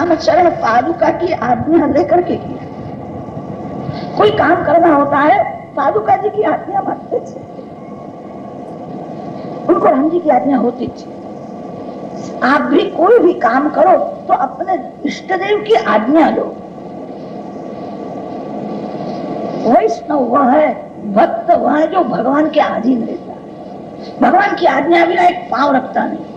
रामचरण पादुका की आज्ञा लेकर के किया। कोई काम करना होता है पादुका जी की आज्ञा मानते थे, उनको राम जी की आज्ञा होती थी। आप भी कोई भी काम करो तो अपने इष्ट देव की आज्ञा लो। वैष्णव वह है, भक्त वह है जो भगवान के अधीन रहता है, भगवान की आज्ञा बिना एक पांव रखता नहीं।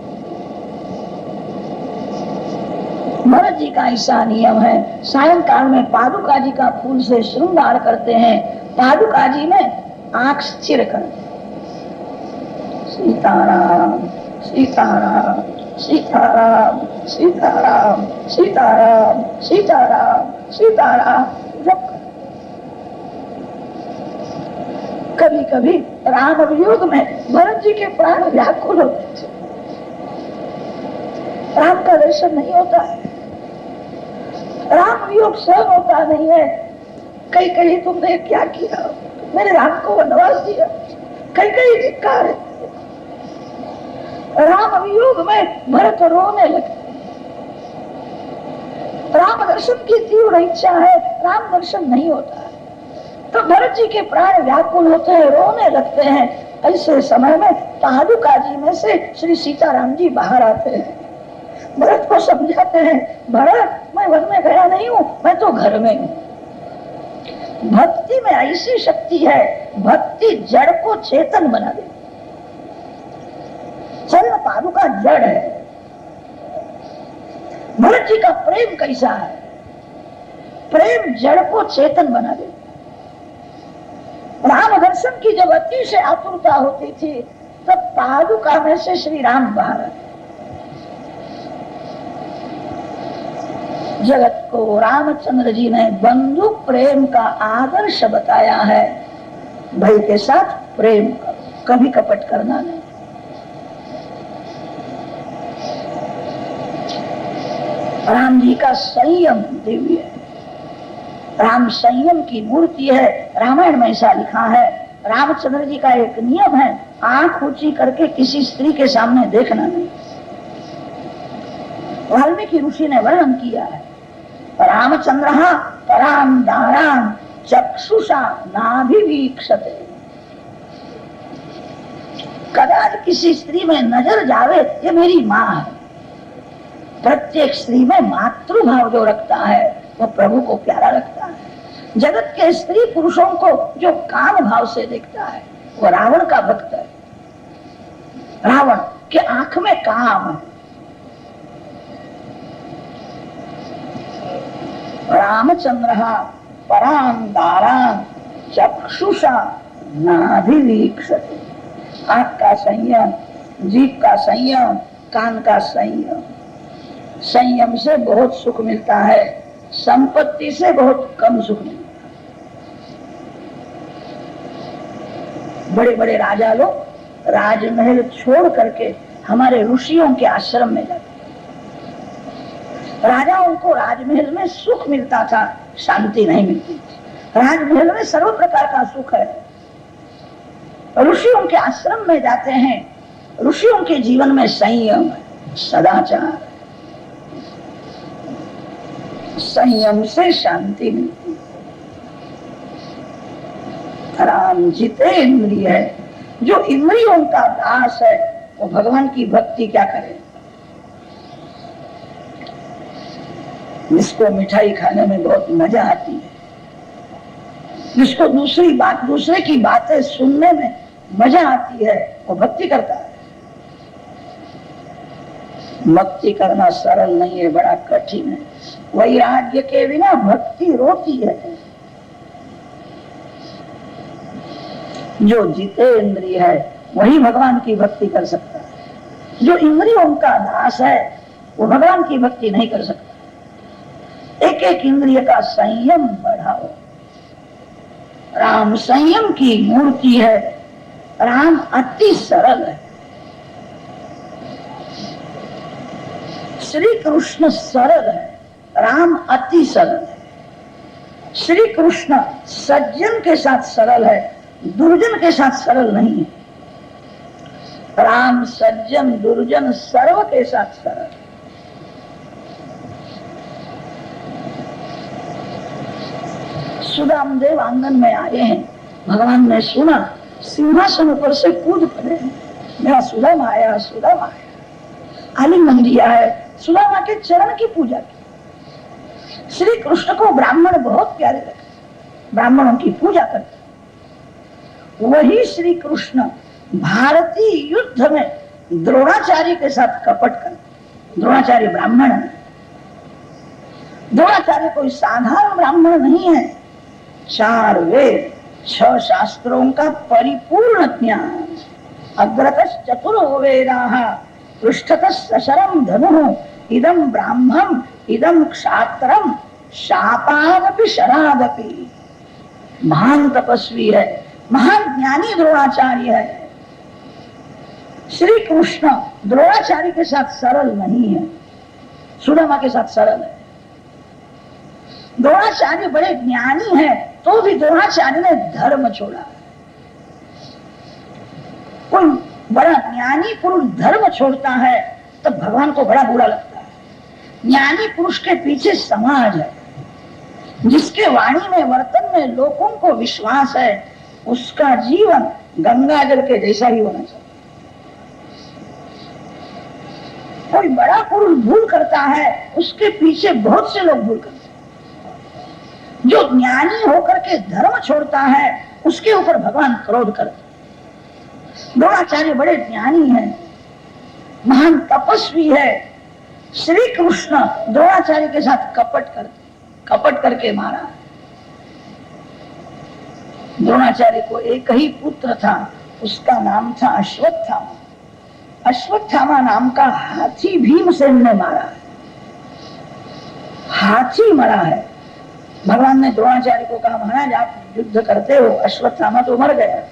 भरत जी का ऐसा नियम है, सायंकाल में पादुका जी का फूल से श्रृंगार करते हैं, पादुका जी में आंख स्थिर कर, सीताराम सीताराम सीताराम सीताराम सीताराम सीताराम सीताराम जप। कभी कभी राम वियोग में भरत जी के प्राण व्याकुल होते थे, राम का दर्शन नहीं होता है, राम वियोग सहन होता नहीं है। कई कहीं तुमने क्या किया, मेरे राम को वनवास दिया, कई कहीं धिक्कार है। राम वियोग में भरत रोने लगे। राम दर्शन की तीव्र इच्छा है, राम दर्शन नहीं होता है, तो भरत जी के प्राण व्याकुल होते हैं, रोने लगते हैं। ऐसे समय में पादुका जी में से श्री सीताराम जी बाहर आते हैं, भरत को समझाते हैं, भरत मैं वन में गया नहीं हूँ, मैं तो घर में हूँ। भक्ति में ऐसी शक्ति है, भक्ति जड़ को चेतन बना दे। चरण पादुका जड़ है, भरत जी का प्रेम कैसा है, प्रेम जड़ को चेतन बना दे। राम दर्शन की जब अतिशय आतुरता होती थी तब पादुका में से श्री राम बाहर आते। जगत को रामचंद्र जी ने बंधु प्रेम का आदर्श बताया है। भाई के साथ प्रेम करो, कभी कपट करना नहीं। राम जी का संयम दिव्य है, राम संयम की मूर्ति है। रामायण में ऐसा लिखा है, रामचंद्र जी का एक नियम है, आंख ऊंची करके किसी स्त्री के सामने देखना नहीं। वाल्मीकि ऋषि ने वर्णन किया है, रामचंद्र पराम दाराम चक्षुषा नाभिवीक्षते। कदाच किसी स्त्री में नजर जावे, ये मेरी माँ है। प्रत्येक स्त्री में मातृभाव जो रखता है वो प्रभु को प्यारा लगता है। जगत के स्त्री पुरुषों को जो काम भाव से देखता है वो रावण का भक्त है। रावण के आंख में काम है। रामचंद्र पराम दाराम चक्षुषा नाभिवीक्षते। आंख का संयम, जीभ का संयम, कान का संयम। संयम से बहुत सुख मिलता है, संपत्ति से बहुत कम सुख मिलता है। बड़े बड़े राजा लोग राजमहल छोड़ करके हमारे ऋषियों के आश्रम में जाते। राजाओं को राजमहल में सुख मिलता था, शांति नहीं मिलती थी। राजमहल में सर्व प्रकार का सुख है। ऋषियों के आश्रम में जाते हैं, ऋषियों के जीवन में संयम है, सदाचार। संयम से शांति मिलती। राम जितेंद्रिय है, जो इंद्रियों का दास है वो भगवान की भक्ति क्या करे। जिसको मिठाई खाने में बहुत मजा आती है, जिसको दूसरे की बातें सुनने में मजा आती है, वो भक्ति करता है। भक्ति करना सरल नहीं है, बड़ा कठिन है। वैराग्य के बिना भक्ति रोती है। जो जितेंद्रिय है वही भगवान की भक्ति कर सकता है। जो इंद्रियों का दास है वो भगवान की भक्ति नहीं कर सकता। एक एक इंद्रिय का संयम बढ़ाओ। राम संयम की मूर्ति है। राम अति सरल है। श्री कृष्ण सरल है, राम अति सरल है। श्री कृष्ण सज्जन के साथ सरल है, दुर्जन के साथ सरल नहीं है। राम सज्जन दुर्जन सर्व के साथ सरल। सुदामदेव आंगन में आए हैं, भगवान ने सुना, सिंहासन पर से कूद पड़े, मेरा सुदामा आया, सुदामा आया। आलिंगन दिया है, सुदामा के चरण की पूजा की। श्री कृष्ण को ब्राह्मण बहुत प्यारे लगे, ब्राह्मणों की पूजा करते। वही श्री कृष्ण भारतीय युद्ध में द्रोणाचार्य के साथ कपट करते। द्रोणाचार्य ब्राह्मण है, द्रोणाचार्य कोई साधारण ब्राह्मण नहीं है। 4 वेद 6 शास्त्रों का परिपूर्ण ज्ञान, अग्रतश्च चतुरो वेदाः पृष्ठतः सशरम धनुः, इदं ब्राह्मणम् इदं क्षात्रम शापादपि शरादपि। महान तपस्वी है, महान ज्ञानी द्रोणाचार्य है। श्री कृष्ण द्रोणाचार्य के साथ सरल नहीं है, सुदामा के साथ सरल है। द्रोणाचार्य बड़े ज्ञानी है, तो भी द्रोणाचार्य ने धर्म छोड़ा। कोई बड़ा ज्ञानी पुरुष धर्म छोड़ता है तो भगवान को बड़ा बुरा लगता है। ज्ञानी पुरुष के पीछे समाज है, जिसके वाणी में वर्तन में लोगों को विश्वास है, उसका जीवन गंगा जल के जैसा ही होना चाहिए। कोई बड़ा पुरुष भूल करता है, उसके पीछे बहुत से लोग भूल करते हैं। जो ज्ञानी होकर के धर्म छोड़ता है, उसके ऊपर भगवान क्रोध करते। द्रोणाचार्य बड़े ज्ञानी हैं, महान तपस्वी है। श्री कृष्ण द्रोणाचार्य के साथ कपट करके मारा। द्रोणाचार्य को एक ही पुत्र था, उसका नाम था अश्वत्थामा। अश्वत्थामा नाम का हाथी भीमसेन ने मारा, हाथी मरा है। भगवान ने द्रोणाचार्य को कहा, महाराज आप युद्ध करते हो, अश्वत्थामा तो मर गया।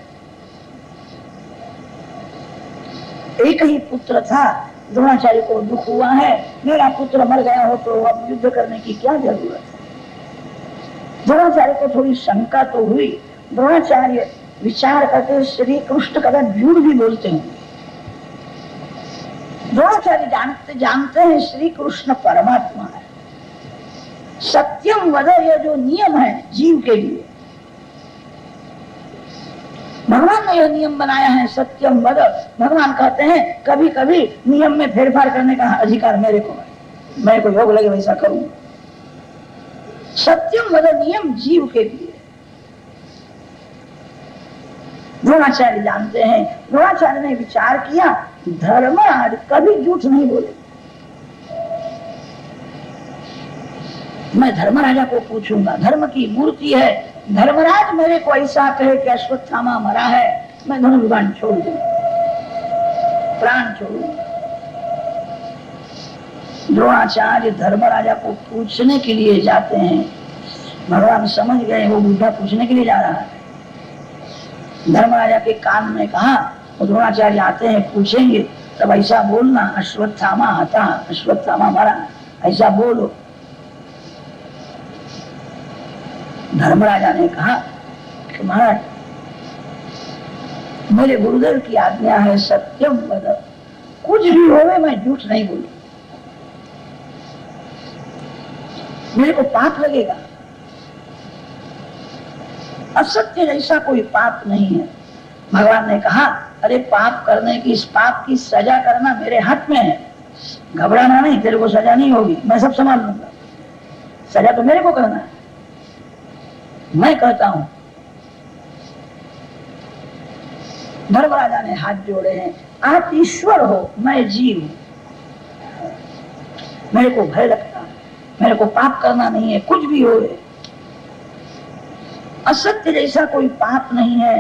एक ही पुत्र था, द्रोणाचार्य को दुख हुआ है, मेरा पुत्र मर गया हो तो अब युद्ध करने की क्या जरूरत है। द्रोणाचार्य को थोड़ी शंका तो हुई। द्रोणाचार्य विचार करके श्री कृष्ण कदा झूठ भी बोलते हैं। द्रोणाचार्य जानते हैं श्री कृष्ण परमात्मा है। सत्यम वद, यह जो नियम है जीव के लिए, भगवान ने यह नियम बनाया है, सत्यम वद। भगवान कहते हैं कभी कभी नियम में फेरफार करने का अधिकार मेरे को है, मैं को योग लगे वैसा करूं। सत्यम वद नियम जीव के लिए। द्रोणाचार्य जानते हैं। द्रोणाचार्य ने विचार किया, धर्मराज कभी झूठ नहीं बोले। मैं धर्मराजा को पूछूंगा, धर्म की मूर्ति है, धर्मराज मेरे को ऐसा कहे कि अश्वत्थामा मरा है, मैं धनुर्बाण छोड़ दूं, प्राण छोड़ दूं। द्रोणाचार्य धर्मराजा को पूछने के लिए जाते हैं। भगवान समझ गए वो बुढ़ा पूछने के लिए जा रहा है। धर्मराजा के कान में कहा, द्रोणाचार्य आते हैं पूछेंगे, तब ऐसा बोलना अश्वत्थामा हता, अश्वत्थामा मरा, ऐसा बोलो। धर्मराजा ने कहा कि महाराज मेरे गुरुदेव की आज्ञा है, सत्यम वद, कुछ भी होवे मैं झूठ नहीं बोलूं, मेरे को पाप लगेगा। असत्य जैसा कोई पाप नहीं है। भगवान ने कहा, अरे पाप करने की, इस पाप की सजा करना मेरे हाथ में है, घबराना नहीं, तेरे को सजा नहीं होगी, मैं सब संभाल लूंगा, सजा तो मेरे को करना है। मैं कहता हूं। धर्मराजा ने हाथ जोड़े हैं, आप ईश्वर हो, मैं जीव हूं, मेरे को भय लगता है, मेरे को पाप करना नहीं है, कुछ भी हो। असत्य जैसा कोई पाप नहीं है।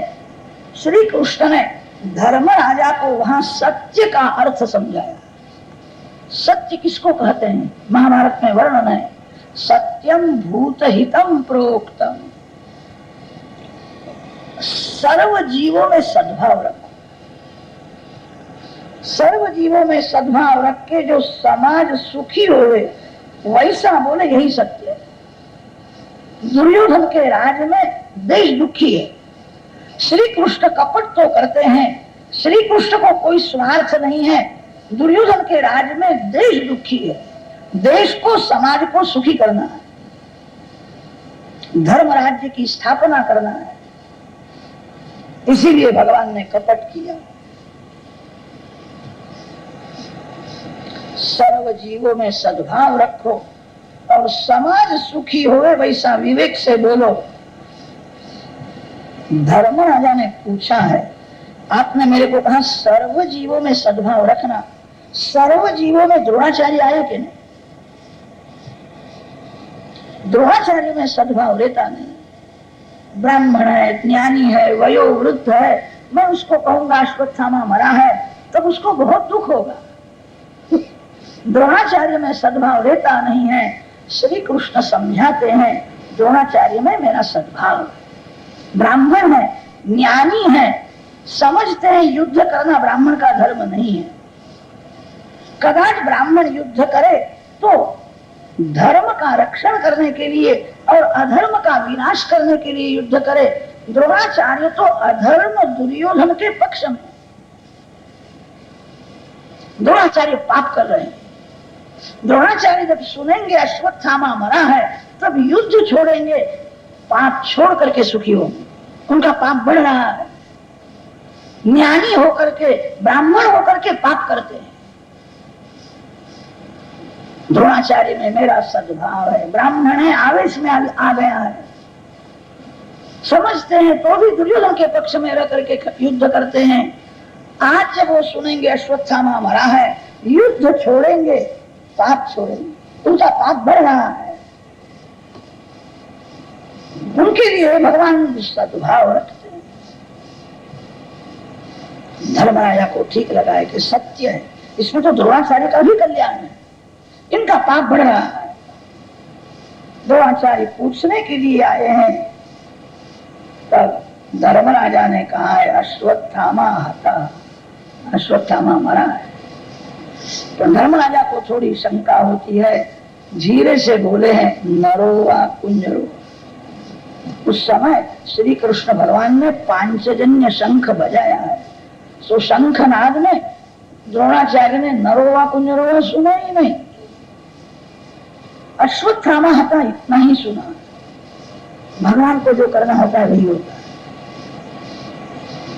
श्री कृष्ण ने धर्मराजा को वहां सत्य का अर्थ समझाया। सत्य किसको कहते हैं? महाभारत में वर्णन है, सत्यम भूतहितम प्रोक्तम। सर्व जीवों में सद्भाव रखो, सर्व जीवों में सद्भाव रख के जो समाज सुखी होवे वैसा बोले, यही सत्य है। दुर्योधन के राज में देश दुखी है। श्री कृष्ण कपट तो करते हैं, श्री कृष्ण को कोई स्वार्थ नहीं है। दुर्योधन के राज में देश दुखी है, देश को समाज को सुखी करना है। धर्म राज्य की स्थापना करना है, इसीलिए भगवान ने कपट किया। सर्व जीवों में सद्भाव रखो और समाज सुखी होवे वैसा विवेक से बोलो। धर्मराजा ने पूछा है, आपने मेरे को कहा सर्व जीवों में सद्भाव रखना, सर्व जीवों में द्रोणाचार्य आए कि नहीं? द्रोणाचार्य में सद्भाव रहता नहीं। ब्राह्मण है, ज्ञानी है, वयोवृद्ध है, मैं उसको कहूंगा अश्वत्थामा मरा है, तब उसको बहुत दुख होगा। द्रोणाचार्य में सद्भाव रहता नहीं है। श्री कृष्ण समझाते हैं द्रोणाचार्य में मेरा सद्भाव। ब्राह्मण है, ज्ञानी है, समझते हैं युद्ध करना ब्राह्मण का धर्म नहीं है। कदाच ब्राह्मण युद्ध करे तो धर्म का रक्षण करने के लिए और अधर्म का विनाश करने के लिए युद्ध करे। द्रोणाचार्य तो अधर्म दुर्योधन के पक्ष में। द्रोणाचार्य पाप कर रहे हैं। द्रोणाचार्य जब सुनेंगे अश्वत्थामा मरा है तब युद्ध छोड़ेंगे, पाप छोड़ करके सुखी होंगे। उनका पाप बढ़ रहा है। ज्ञानी होकर के, ब्राह्मण होकर के पाप करते हैं। द्रोणाचार्य में मेरा सद्भाव है। ब्राह्मण है, आवेश में आ गया है, समझते हैं तो भी दुर्योधन के पक्ष में रह करके युद्ध करते हैं। आज जब वो सुनेंगे अश्वत्थामा मरा है, युद्ध छोड़ेंगे, पाप छोड़ेंगे। उनका पाप बढ़ रहा है। उनके लिए भगवान सद्भाव रखते हैं। धर्मराजा को ठीक लगा है कि सत्य है, इसमें तो द्रोणाचार्य का भी कल्याण है, इनका पाप बढ़ रहा है। द्रोणाचार्य पूछने के लिए आए हैं, तब धर्मराजा ने कहा है अश्वत्थामा हता, अश्वत्थामा मरा है। तो धर्मराजा को थोड़ी शंका होती है, धीरे से बोले हैं नरो वा कुंजरो। उस समय श्री कृष्ण भगवान ने पांचजन्य शंख बजाया है। सो शंखनाद में द्रोणाचार्य ने नरो वा कुंजरो सुना ही नहीं, अश्वत्थामा हता इतना ही सुना। भगवान को जो करना होता है वही होता है।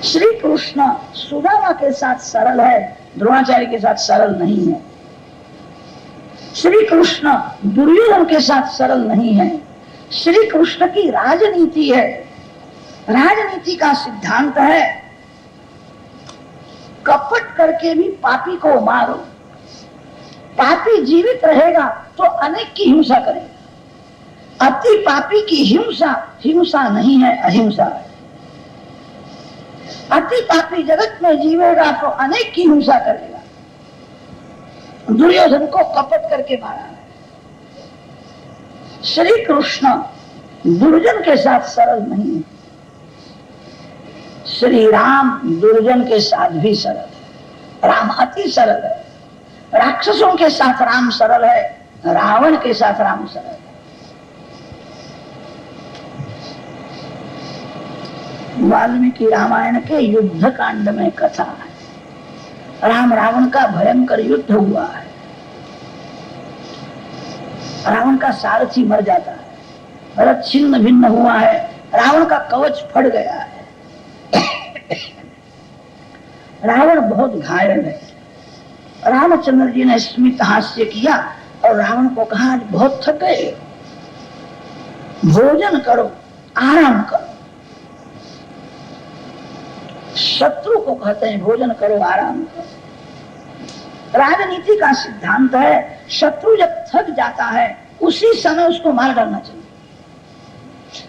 श्री कृष्ण सुदामा के साथ सरल है, द्रोणाचार्य के साथ सरल नहीं है। श्री कृष्ण दुर्योधन के साथ सरल नहीं है। श्री कृष्ण की राजनीति है। राजनीति का सिद्धांत है कपट करके भी पापी को मारो। पापी जीवित रहेगा तो अनेक की हिंसा करेगा। अति पापी की हिंसा हिंसा नहीं है, अहिंसा है। अति पापी जगत में जीवेगा तो अनेक की हिंसा करेगा। दुर्योधन को कपट करके मारा है। श्री कृष्ण दुर्जन के साथ सरल नहीं है। श्री राम दुर्जन के साथ भी सरल है। राम अति सरल है। राक्षसों के साथ राम सरल है, रावण के साथ राम सरल है। वाल्मीकि रामायण के युद्ध कांड में कथा है। राम रावण का भयंकर युद्ध हुआ है। रावण का सारथी मर जाता है, रथ छिन्न भिन्न हुआ है, रावण का कवच फट गया है। रावण बहुत घायल है। रामचंद्र जी ने स्मित हास्य किया और रावण को कहा आज बहुत थक गए, भोजन करो, आराम करो। शत्रु को कहते हैं भोजन करो, आराम करो। राजनीति का सिद्धांत है शत्रु जब थक जाता है उसी समय उसको मार डालना चाहिए।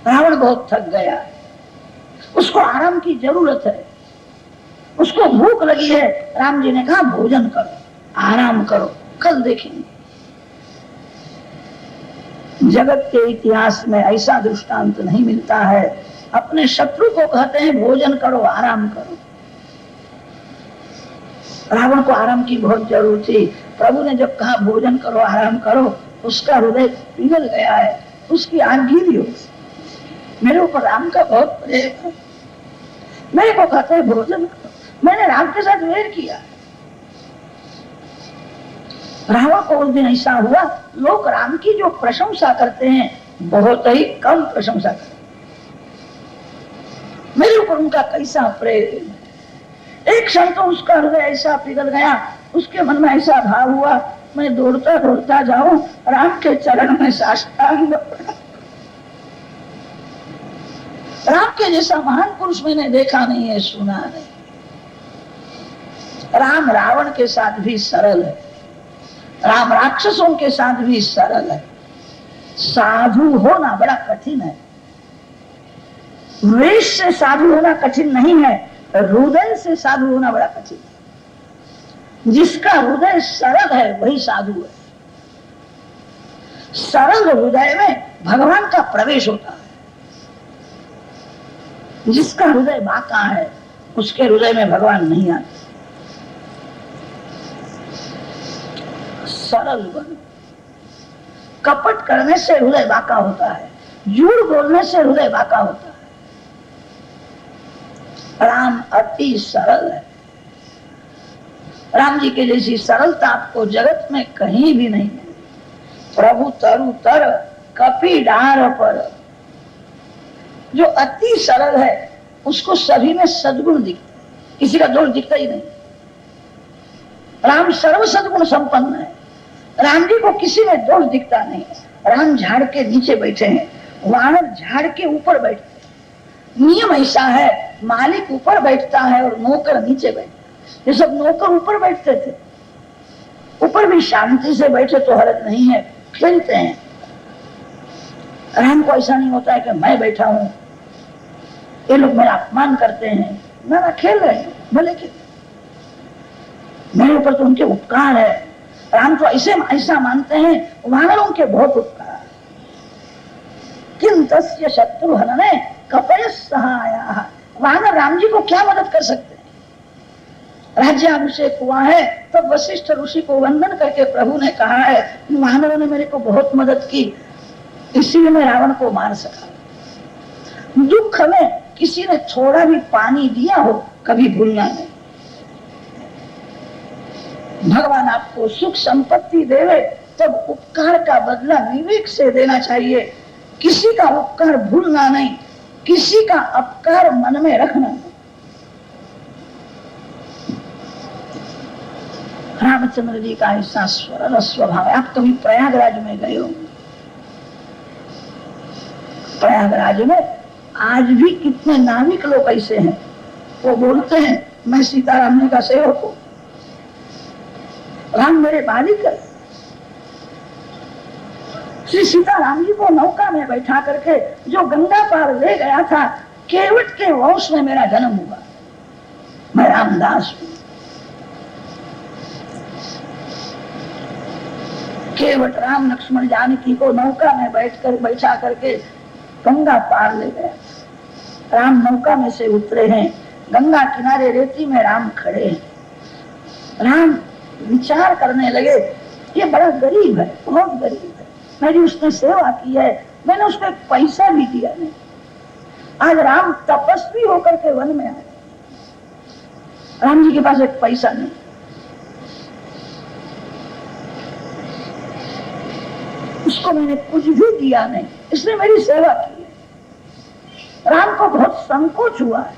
रावण बहुत थक गया है, उसको आराम की जरूरत है, उसको भूख लगी है। राम जी ने कहा भोजन करो, आराम करो, कल देखेंगे। जगत के इतिहास में ऐसा दृष्टांत नहीं मिलता है। अपने शत्रु को कहते हैं भोजन करो, आराम करो। रावण को आराम की बहुत जरूरत थी। प्रभु ने जब कहा भोजन करो, आराम करो, उसका हृदय पिघल गया है, उसकी आंख गीली हो। मेरे ऊपर राम का बहुत प्रेम है, मेरे को कहते हैं भोजन करो। मैंने राम के साथ वैर किया। रावण को उस दिन ऐसा हुआ, लोग राम की जो प्रशंसा करते हैं बहुत ही कम प्रशंसा कर। मेरे ऊपर उनका कैसा प्रेम, एक क्षण तो उसका हृदय ऐसा पिघल गया, उसके मन में ऐसा भाव हुआ, मैं दौड़ता दौड़ता जाऊं, राम के चरण में साष्टांग। राम के जैसा महान पुरुष मैंने देखा नहीं है, सुना नहीं। राम रावण के साथ भी सरल है, राम राक्षसों के साथ भी सरल है। साधु होना बड़ा कठिन है। वेश से साधु होना कठिन नहीं है, हृदय से साधु होना बड़ा कठिन है। जिसका हृदय सरल है वही साधु है। सरल हृदय में भगवान का प्रवेश होता है। जिसका हृदय बांका है उसके हृदय में भगवान नहीं आते। सरल बनो। कपट करने से हृदय बांका होता है, झूठ बोलने से हृदय बांका होता है। राम अति सरल है। राम जी के जैसी सरलता आपको जगत में कहीं भी नहीं मिली। प्रभु तरु तर कपि डार पर, जो अति सरल है उसको सभी में सद्गुण दिखता है, किसी का दोष दिखता ही नहीं। राम सर्व सद्गुण संपन्न है। राम जी को किसी में दोष दिखता नहीं। राम झाड़ के नीचे बैठे हैं, वानर झाड़ के ऊपर बैठते हैं। नियम ऐसा है, मालिक ऊपर बैठता है और नौकर नीचे बैठता है। ये सब नौकर ऊपर बैठते थे, ऊपर भी शांति से बैठे तो हरज नहीं है, खेलते हैं। राम को ऐसा नहीं होता है कि मैं बैठा हूं, ये लोग मेरा अपमान करते हैं। ना, खेल रहे हैं, भले कि मेरे ऊपर तो उनके उपकार है। राम तो ऐसा मानते हैं वानरों के बहुत उपकार। किं तस्य शत्रुहनने कपयः सहायः। वानर राम जी को क्या मदद कर सकते हैं? राज्याभिषेक हुआ है तो वशिष्ठ ऋषि को वंदन करके प्रभु ने कहा है वानरों ने मेरे को बहुत मदद की, इसीलिए मैं रावण को मार सका। दुख में किसी ने थोड़ा भी पानी दिया हो कभी भूलना नहीं। भगवान आपको सुख संपत्ति देवे तब उपकार का बदला विवेक से देना चाहिए। किसी का उपकार भूलना नहीं, किसी का अपकार मन में रखना नहीं। रामचंद्र जी का ऐसा सरल स्वभाव है। आप कभी प्रयागराज में गए हो? प्रयागराज में आज भी कितने नाविक लोग ऐसे हैं, वो बोलते हैं मैं सीताराम जी का सेवक हूं, राम मेरे मालिक है। श्री सीताराम जी को नौका में बैठा करके जो गंगा पार ले गया था, केवट के वंश में मेरा जन्म हुआ, मैं रामदास हूं। केवट राम लक्ष्मण जानकी को नौका में बैठा करके गंगा पार ले गया। राम नौका में से उतरे हैं, गंगा किनारे रेती में राम खड़े हैं। राम विचार करने लगे ये बड़ा गरीब है, बहुत गरीब है, मेरी उसने सेवा की है, मैंने उसको एक पैसा भी दिया नहीं। आज राम तपस्वी होकर के वन में आए, राम जी के पास एक पैसा नहीं। उसको मैंने कुछ भी दिया नहीं, इसने मेरी सेवा की है। राम को बहुत संकोच हुआ है।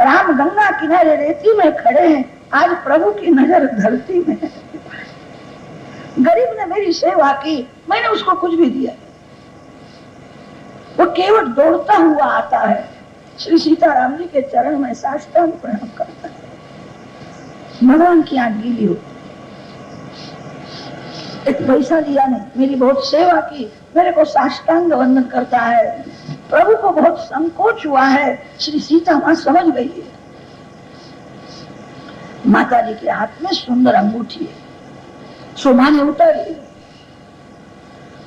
राम गंगा किनारे रेती में खड़े हैं, आज प्रभु की नजर धरती में है। गरीब ने मेरी सेवा की, मैंने उसको कुछ भी दिया। वो केवल दौड़ता हुआ आता है, श्री सीताराम जी के चरण में साष्टांग प्रणाम करता है। भगवान की आंख गीली होती, एक पैसा दिया नहीं, मेरी बहुत सेवा की, मेरे को साष्टांग वंदन करता है। प्रभु को बहुत संकोच हुआ है। श्री सीता मां समझ गई है। माता जी के हाथ में सुंदर अंगूठी है, शोभा ने उतारी,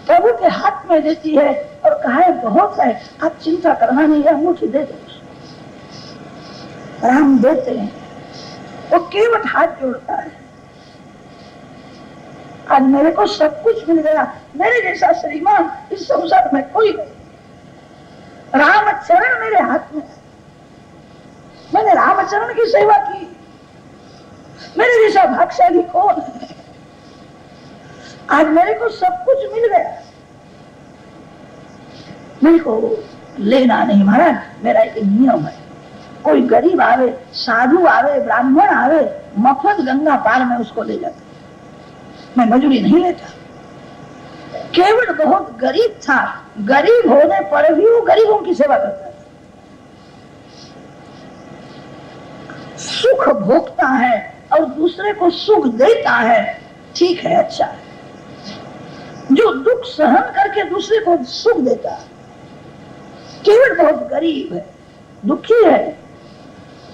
प्रभु के हाथ में देती है और कहा है बहुत है, आप चिंता करना नहीं, अंगूठी दे दो। राम देते हैं, वो केवल हाथ जोड़ता है। आज मेरे को सब कुछ मिल गया, मेरे जैसा श्रीमान इस संसार में कोई नहीं। रामचरण मेरे हाथ में, मैंने रामचरण की सेवा की, मेरे जैसा भाग्यशाली कौन है? आज मेरे को सब कुछ मिल गया। मेरे को लेना नहीं महाराज, मेरा एक नियम है, कोई गरीब आवे, साधु आवे, ब्राह्मण आवे, मफत गंगा पार में उसको ले जाता, मैं मजूरी नहीं लेता। केवल बहुत गरीब था, गरीब होने पर भी वो गरीबों की सेवा करता है, सुख भोगता है और दूसरे को सुख देता है, ठीक है, अच्छा है। जो दुख सहन करके दूसरे को सुख देता है, केवल बहुत गरीब है, दुखी है,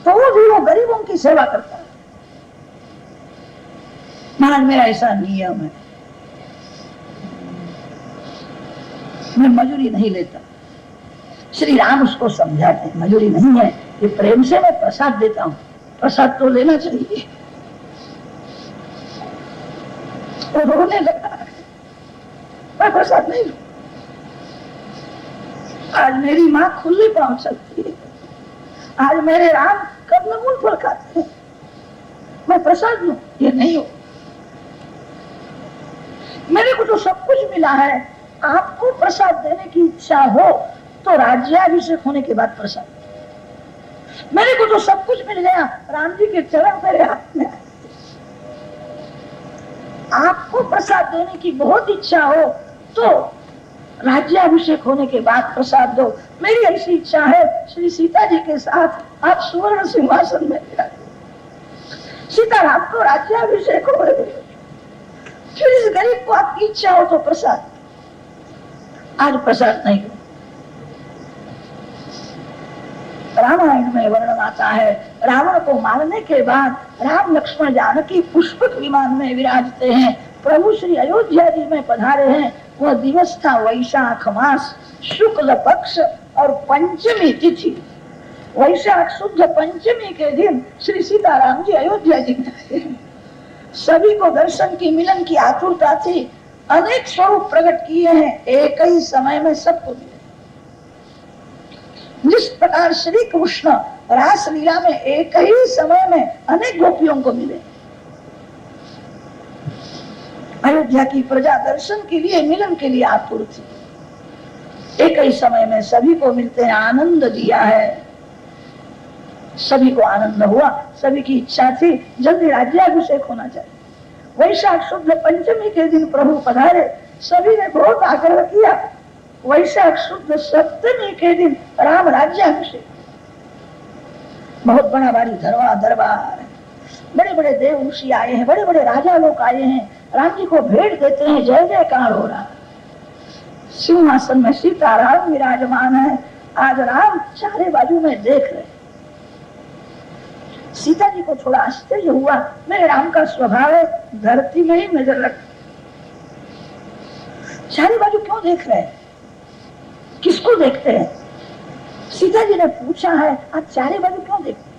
तो भी वो गरीबों की सेवा करता है। महाराज मेरा ऐसा नियम है, मैं मजूरी नहीं लेता। श्री राम उसको समझाते हैं, मजूरी नहीं है, ये प्रेम से मैं प्रसाद देता हूं, प्रसाद तो लेना चाहिए। वो रोने लगा, मैं प्रसाद नहीं लूं, आज मेरी माँ खुली पहुंच सकती है, आज मेरे राम कंदमूल फल खाते हैं, मैं प्रसाद लूं, ये नहीं हो। मेरे को तो सब कुछ मिला है, आपको प्रसाद देने की इच्छा हो तो राज्याभिषेक होने के बाद प्रसाद। मेरे को तो सब कुछ मिल गया, राम जी के चरण मेरे हाथ में आए, आपको प्रसाद देने की बहुत इच्छा हो तो राज्याभिषेक होने के बाद प्रसाद दो। मेरी ऐसी इच्छा है, श्री सीता जी के साथ आप सुवर्ण सिंहासन में बैठे, सीताराम को राज्याभिषेक हो, फिर इस गरीब को आपकी इच्छा हो तो प्रसाद। आज प्रसाद नहीं हो। रामायण में वर्णन आता है, रावण को मारने के बाद राम लक्ष्मण जानकी पुष्पक विमान में विराजते हैं, प्रभु श्री अयोध्या जी में पधारे हैं। वह दिवस था वैशाख मास, शुक्ल पक्ष और पंचमी तिथि। वैशाख शुद्ध पंचमी के दिन श्री सीताराम जी अयोध्या जी में आए। सभी को दर्शन की, मिलन की आतुरता थी, अनेक स्वरूप प्रकट किए हैं, एक ही समय में सबको मिले। जिस प्रकार श्री कृष्ण रास लीला में एक ही समय में अनेक गोपियों को मिले, अयोध्या की प्रजा दर्शन के लिए, मिलन के लिए आतुर थी। एक ही समय में सभी को मिलते हैं, आनंद दिया है, सभी को आनंद हुआ, सभी की इच्छा थी जल्दी राज्याभिषेक होना चाहिए। वैशाख शुद्ध पंचमी के दिन प्रभु पधारे, सभी ने बहुत आग्रह किया। वैशाख शुद्ध सप्तमी के दिन राम राज्याभिषेक। बहुत बड़ा भारी दरबार, बड़े बड़े देव ऋषि आए हैं, बड़े बड़े राजा लोग आए हैं, राम जी को भेंट देते हैं, जय जयकार हो रहा। सिंहासन में सीताराम विराजमान है। आज राम चारे बाजू में देख रहे। सीता जी को थोड़ा आश्चर्य हुआ, मेरे राम का स्वभाव है धरती में ही नजर रख, चारे बाजू क्यों देख रहे हैं, किसको देखते हैं? सीता जी ने पूछा है, आप चारे बाजू क्यों देखते?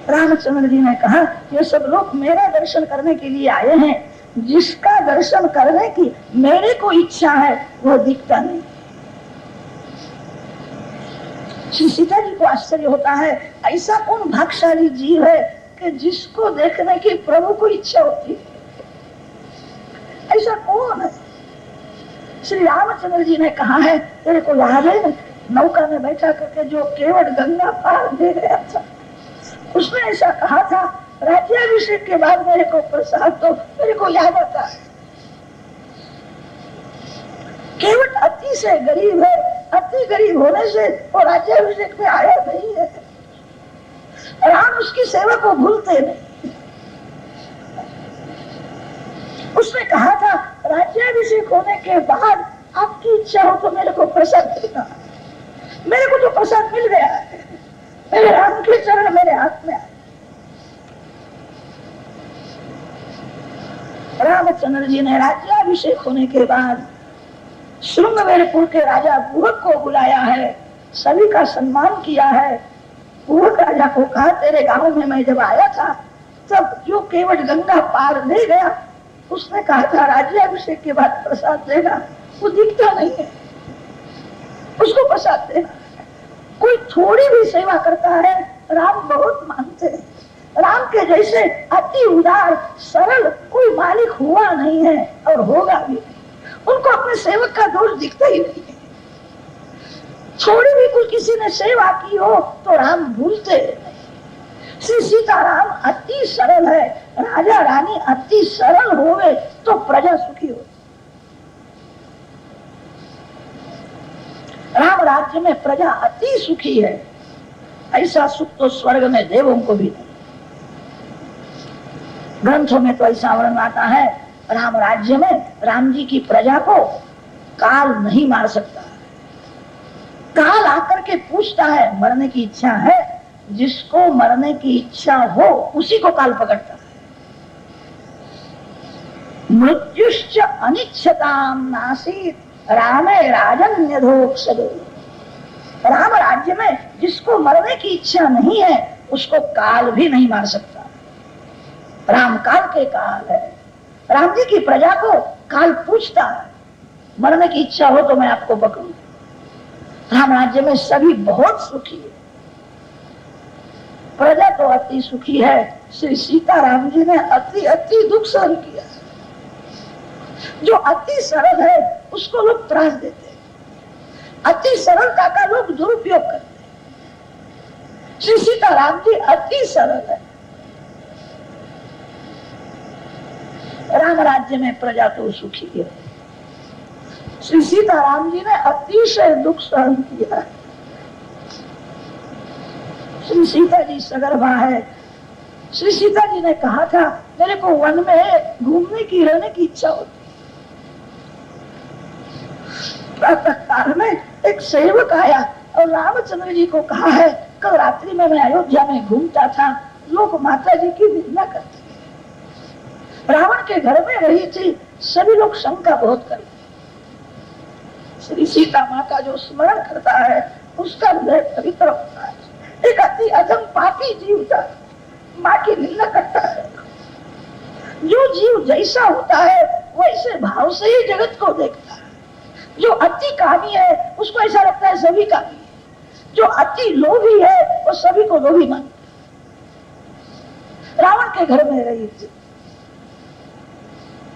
रामचंद्र जी ने कहा, ये सब लोग मेरा दर्शन करने के लिए आए हैं, जिसका दर्शन करने की मेरे को इच्छा है वो दिखता नहीं। श्री सीता जी को आश्चर्य होता है, ऐसा कौन भाग्यशाली जीव है कि जिसको देखने की प्रभु को इच्छा होती है, ऐसा कौन है? श्री रामचंद्र जी ने कहा है, तेरे को याद है नौका में बैठा करके जो केवट गंगा पार दे गया था, उसने ऐसा कहा था, राज्याभिषेक के बाद मेरे को प्रसाद तो मेरे को याद आता है। केवट अति से गरीब है, अति गरीब होने से वो राज्याभिषेक में आया नहीं है। राम उसकी सेवा को भूलते नहीं। उसने कहा था, राज्याभिषेक होने के बाद आपकी इच्छा हो तो मेरे को प्रसाद देना। मेरे को तो प्रसाद मिल गया है, मेरे राम के चरण मेरे हाथ में आए। रामचंद्र जी ने राज्याभिषेक होने के बाद श्रृंगवेरपुर के राजा बुहक को बुलाया है, सभी का सम्मान किया है। बुहक राजा को कहा, तेरे गांव में मैं जब आया था तब जो केवट गंगा पार ले गया, उसने कहा था राज्याभिषेक के बाद प्रसाद देगा, वो दिखता नहीं है, उसको प्रसाद देना। कोई थोड़ी भी सेवा करता है, राम बहुत मानते हैं। राम के जैसे अति उदार सरल कोई मालिक हुआ नहीं है और होगा भी नहीं। उनको अपने सेवक का दोष दिखता ही नहीं है। थोड़ी भी कोई किसी ने सेवा की हो तो राम भूलते नहीं। श्री सीताराम अति सरल है। राजा रानी अति सरल होवे तो प्रजा सुखी हो। राम राज्य में प्रजा अति सुखी है। ऐसा सुख तो स्वर्ग में देवों को भी नहीं। ग्रंथों में तो ऐसा वर्णन आता है, राम राज्य में राम जी की प्रजा को काल नहीं मार सकता। काल आकर के पूछता है, मरने की इच्छा है? जिसको मरने की इच्छा हो उसी को काल पकड़ता है। मृत्युश्च अनिच्छताम नासीत रामे राजन्यधोक्षदो। राम राज्य में जिसको मरने की इच्छा नहीं है उसको काल भी नहीं मार सकता। राम काल के काल है। राम जी की प्रजा को काल पूछता है, मरने की इच्छा हो तो मैं आपको पकड़ूं। राम राज्य में सभी बहुत सुखी है। प्रजा तो अति सुखी है। श्री सीताराम जी ने अति अति दुख सहन किया। जो अति सरल है उसको लोग त्रास देते हैं, अति सरलता का लोग दुरुपयोग करते हैं। श्री सीताराम जी अति सरल है। राम राज्य में प्रजा तो सुखी है। श्री सीताराम जी ने अतिशय दुख सहन किया। श्री सीता जी सगर्भा है। श्री सीता जी ने कहा था, मेरे को वन में घूमने की रहने की इच्छा होती। प्रातः काल में एक सेवक आया और रामचंद्र जी को कहा है, कल रात्रि में मैं अयोध्या में घूमता था, लोग माता जी की निंदा करते। रावण के घर में रही थी, सभी लोग शंका बहुत करते। श्री सीता माँ का जो स्मरण करता है उसका हृदय पवित्र होता है। एक अति अधम पापी जीव था, माँ की निंदा करता है। जो जीव जैसा होता है वैसे भाव से ही जगत को देखता है। जो अति कामी है उसको ऐसा लगता है सभी कामी है। जो अति लोभी है वो सभी को लोभी मानता है। रावण के घर में रही थी,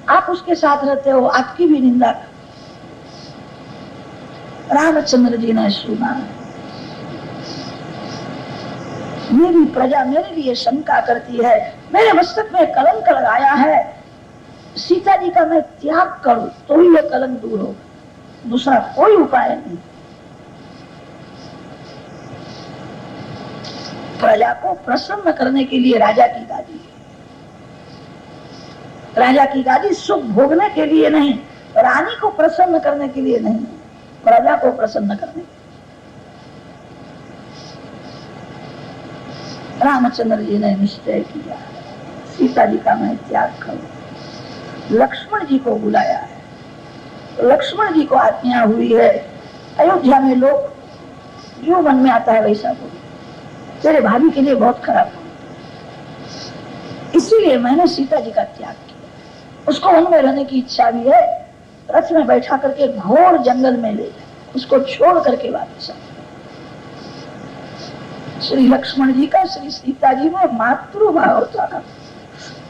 आप उसके साथ रहते हो, आपकी भी निंदा कर। रामचंद्र जी ने सुना, मेरी प्रजा मेरे लिए शंका करती है, मेरे मस्तक में कलंक लगाया है, सीता जी का मैं त्याग करूं तो ही यह कलंक दूर होगा, दूसरा कोई उपाय नहीं। प्रजा को प्रसन्न करने के लिए राजा की गादी है। राजा की गादी सुख भोगने के लिए नहीं, रानी को प्रसन्न करने के लिए नहीं, प्रजा को प्रसन्न करने के लिए। रामचंद्र जी ने निश्चय किया, सीता जी का मैं त्याग करूं। लक्ष्मण जी को बुलाया है। लक्ष्मण जी को आज्ञा हुई है, अयोध्या में लोग जो मन में आता है वैसा बोलो, तेरे भाभी के लिए बहुत खराब हो, इसीलिए मैंने सीता जी का त्याग किया। उसको वन में रहने की इच्छा भी है, रथ में बैठा करके घोर जंगल में ले जाए, उसको छोड़ करके वापस आ। श्री लक्ष्मण जी का श्री सीता जी में मातृभाव था।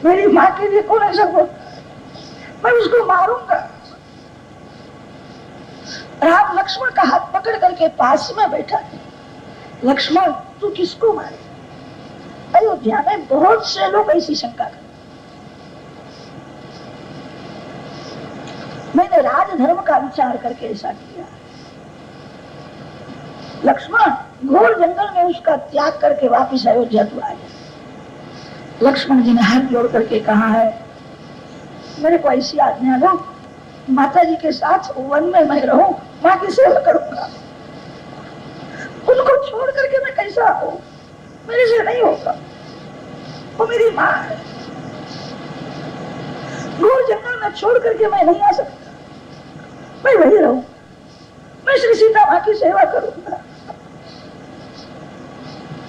मेरी माँ के लिए कौन ऐसा बोलता है, मैं उसको मारूंगा। राम लक्ष्मण का हाथ पकड़ करके पास में बैठा है। लक्ष्मण तू किसको मारे? अयोध्या में बहुत से लोग ऐसी शंका करते। मैंने राजधर्म का विचार करके ऐसा किया। लक्ष्मण घोर जंगल में उसका त्याग करके वापिस अयोध्या तू आ जा। लक्ष्मण जी ने हाथ जोड़ करके कहा है, मेरे को ऐसी आज्ञा दो, माता जी के साथ वन में मैं रहूं, माँ की सेवा करूंगा। उनको छोड़ करके मैं कैसा आऊं? मेरे से नहीं होगा, वो मेरी माँ है। घोर जंगल में छोड़ करके मैं नहीं आ सकता, मैं वही रहूं, मैं श्री सीता माँ की सेवा करूंगा,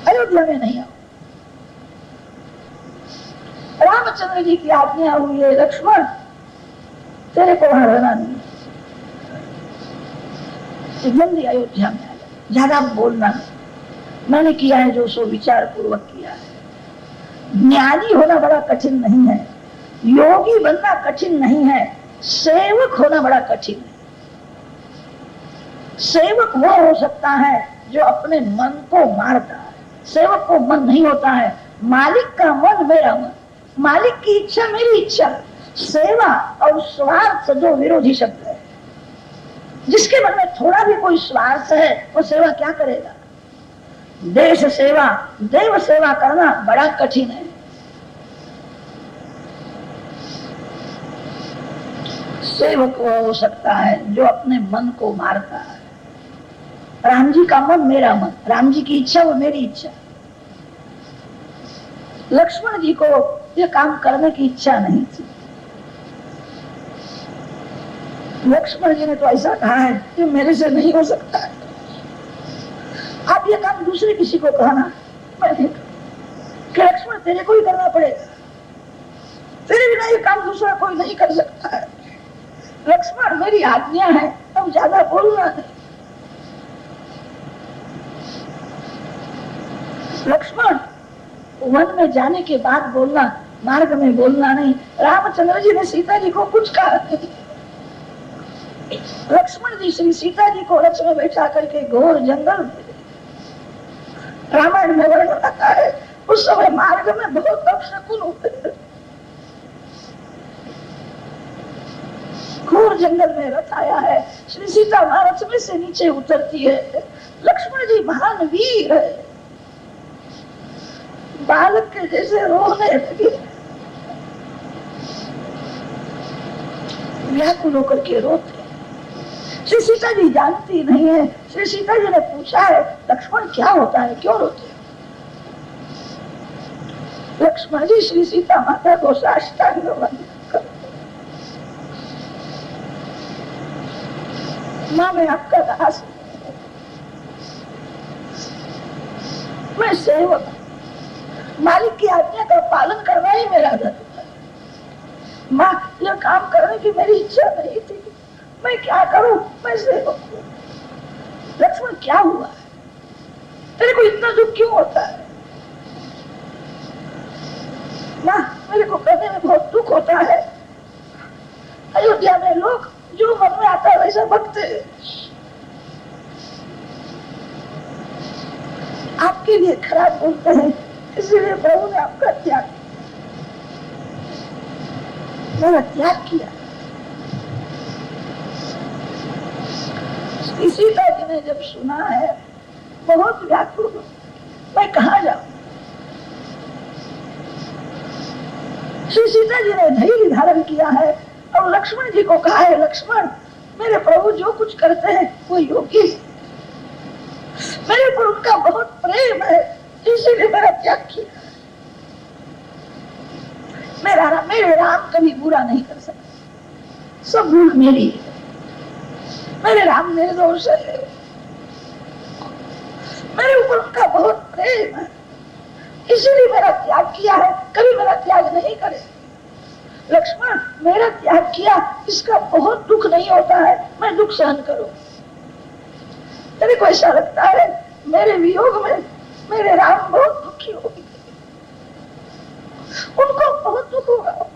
अयोध्या में नहीं आऊं। रामचंद्र जी की आज्ञा हुई है, लक्ष्मण तेरे को वहां रहना नहीं, जल्दी अयोध्या में आ जा, ज्यादा बोलना नहीं। मैंने किया है जो सो विचार पूर्वक किया है। ज्ञानी होना बड़ा कठिन नहीं है, योगी बनना कठिन नहीं है, सेवक होना बड़ा कठिन है। सेवक वो हो सकता है जो अपने मन को मारता है। सेवक को मन नहीं होता है। मालिक का मन मेरा मन, मालिक की इच्छा मेरी इच्छा। सेवा और स्वार्थ जो विरोधी शब्द है। जिसके मन में थोड़ा भी कोई स्वार्थ है वो सेवा क्या करेगा। देश सेवा, देव सेवा करना बड़ा कठिन है। सेवक वो हो सकता है जो अपने मन को मारता है। राम जी का मन मेरा मन, राम जी की इच्छा वो मेरी इच्छा। लक्ष्मण जी को यह काम करने की इच्छा नहीं थी। लक्ष्मण जी ने तो ऐसा कहा है कि मेरे से नहीं हो सकता है, आप ये काम दूसरे किसी को कहना। कि लक्ष्मण तेरे को ही करना पड़ेगा, तेरे बिना ये काम दूसरा कोई नहीं कर सकता है। लक्ष्मण मेरी आज्ञा है, अब ज्यादा बोलना नहीं। लक्ष्मण वन में जाने के बाद बोलना, मार्ग में बोलना नहीं। रामचंद्र जी ने सीता जी को कुछ कहा नहीं। लक्ष्मण जी श्री सीता जी को रथ में बैठा करके घोर जंगल में, रामायण में वर्णन आता है, उस समय मार्ग में बहुत अपशकुन होते थे। घोर जंगल में रथ आया है, श्री सीता रथ में से नीचे उतरती है। लक्ष्मण जी महान वीर है, बालक के जैसे रोने लगे, व्याकुल होकर के रोते। श्री सीता जी जानती नहीं है। श्री सीता जी ने पूछा है लक्ष्मण क्या होता है, क्यों रोते हो। लक्ष्मण जी श्री सीता माता को साष्टांग वंदन करते। माँ मैं आपका दास, मैं सेवक, मालिक की आज्ञा का पालन करना ही मेरा धर्म है। माँ यह काम करने की मेरी इच्छा नहीं थी, मैं क्या करूं, मैं सेवक हूं। लक्ष्मण क्या हुआ है, तेरे को इतना दुख क्यों होता है। माँ मेरे को कहने में बहुत दुख होता है, अयोध्या में लोग जो मन में आता है वैसा बकते हैं। आपके लिए खराब बोलते हैं, इसीलिए प्रभु ने आपका त्याग, मेरा त्याग किया। सीता जी ने जब सुना है बहुत व्याकुल, मैं कहाँ जाऊं। श्री सीता जी ने धैर्य धारण किया है और लक्ष्मण जी को कहा है लक्ष्मण मेरे प्रभु जो कुछ करते हैं वो योग्य है, मेरे पर उनका बहुत प्रेम है, इसीलिए मेरा त्याग किया। मेरे राम कभी बुरा नहीं कर सकते, सब भूल मेरी है, मेरे राम निर्दोष है, मेरे ऊपर उनका बहुत प्रेम है, इसीलिए मेरा त्याग किया है, कभी मेरा त्याग नहीं करे। लक्ष्मण मेरा त्याग किया, इसका बहुत दुख नहीं होता है, मैं दुख सहन करूं। तेरे को ऐसा लगता है मेरे वियोग में मेरे राम बहुत दुखी हो गए, उनको बहुत दुख होगा।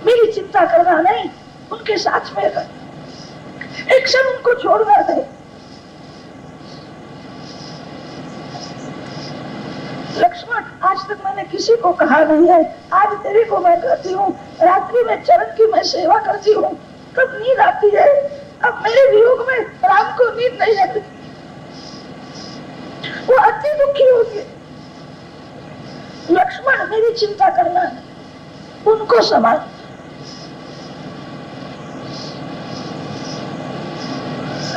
मेरी चिंता करना नहीं, उनके साथ में रह, एक क्षण उनको छोड़ना नहीं। लक्ष्मण आज तक मैंने किसी को कहा नहीं है, आज तेरे को मैं कहती हूँ, रात्रि में चरण की मैं सेवा करती हूँ, कब नींद आती है। अब मेरे वियोग में राम को नींद नहीं आती, वो अति दुखी होगी। लक्ष्मण मेरी चिंता करना है, उनको संभाल।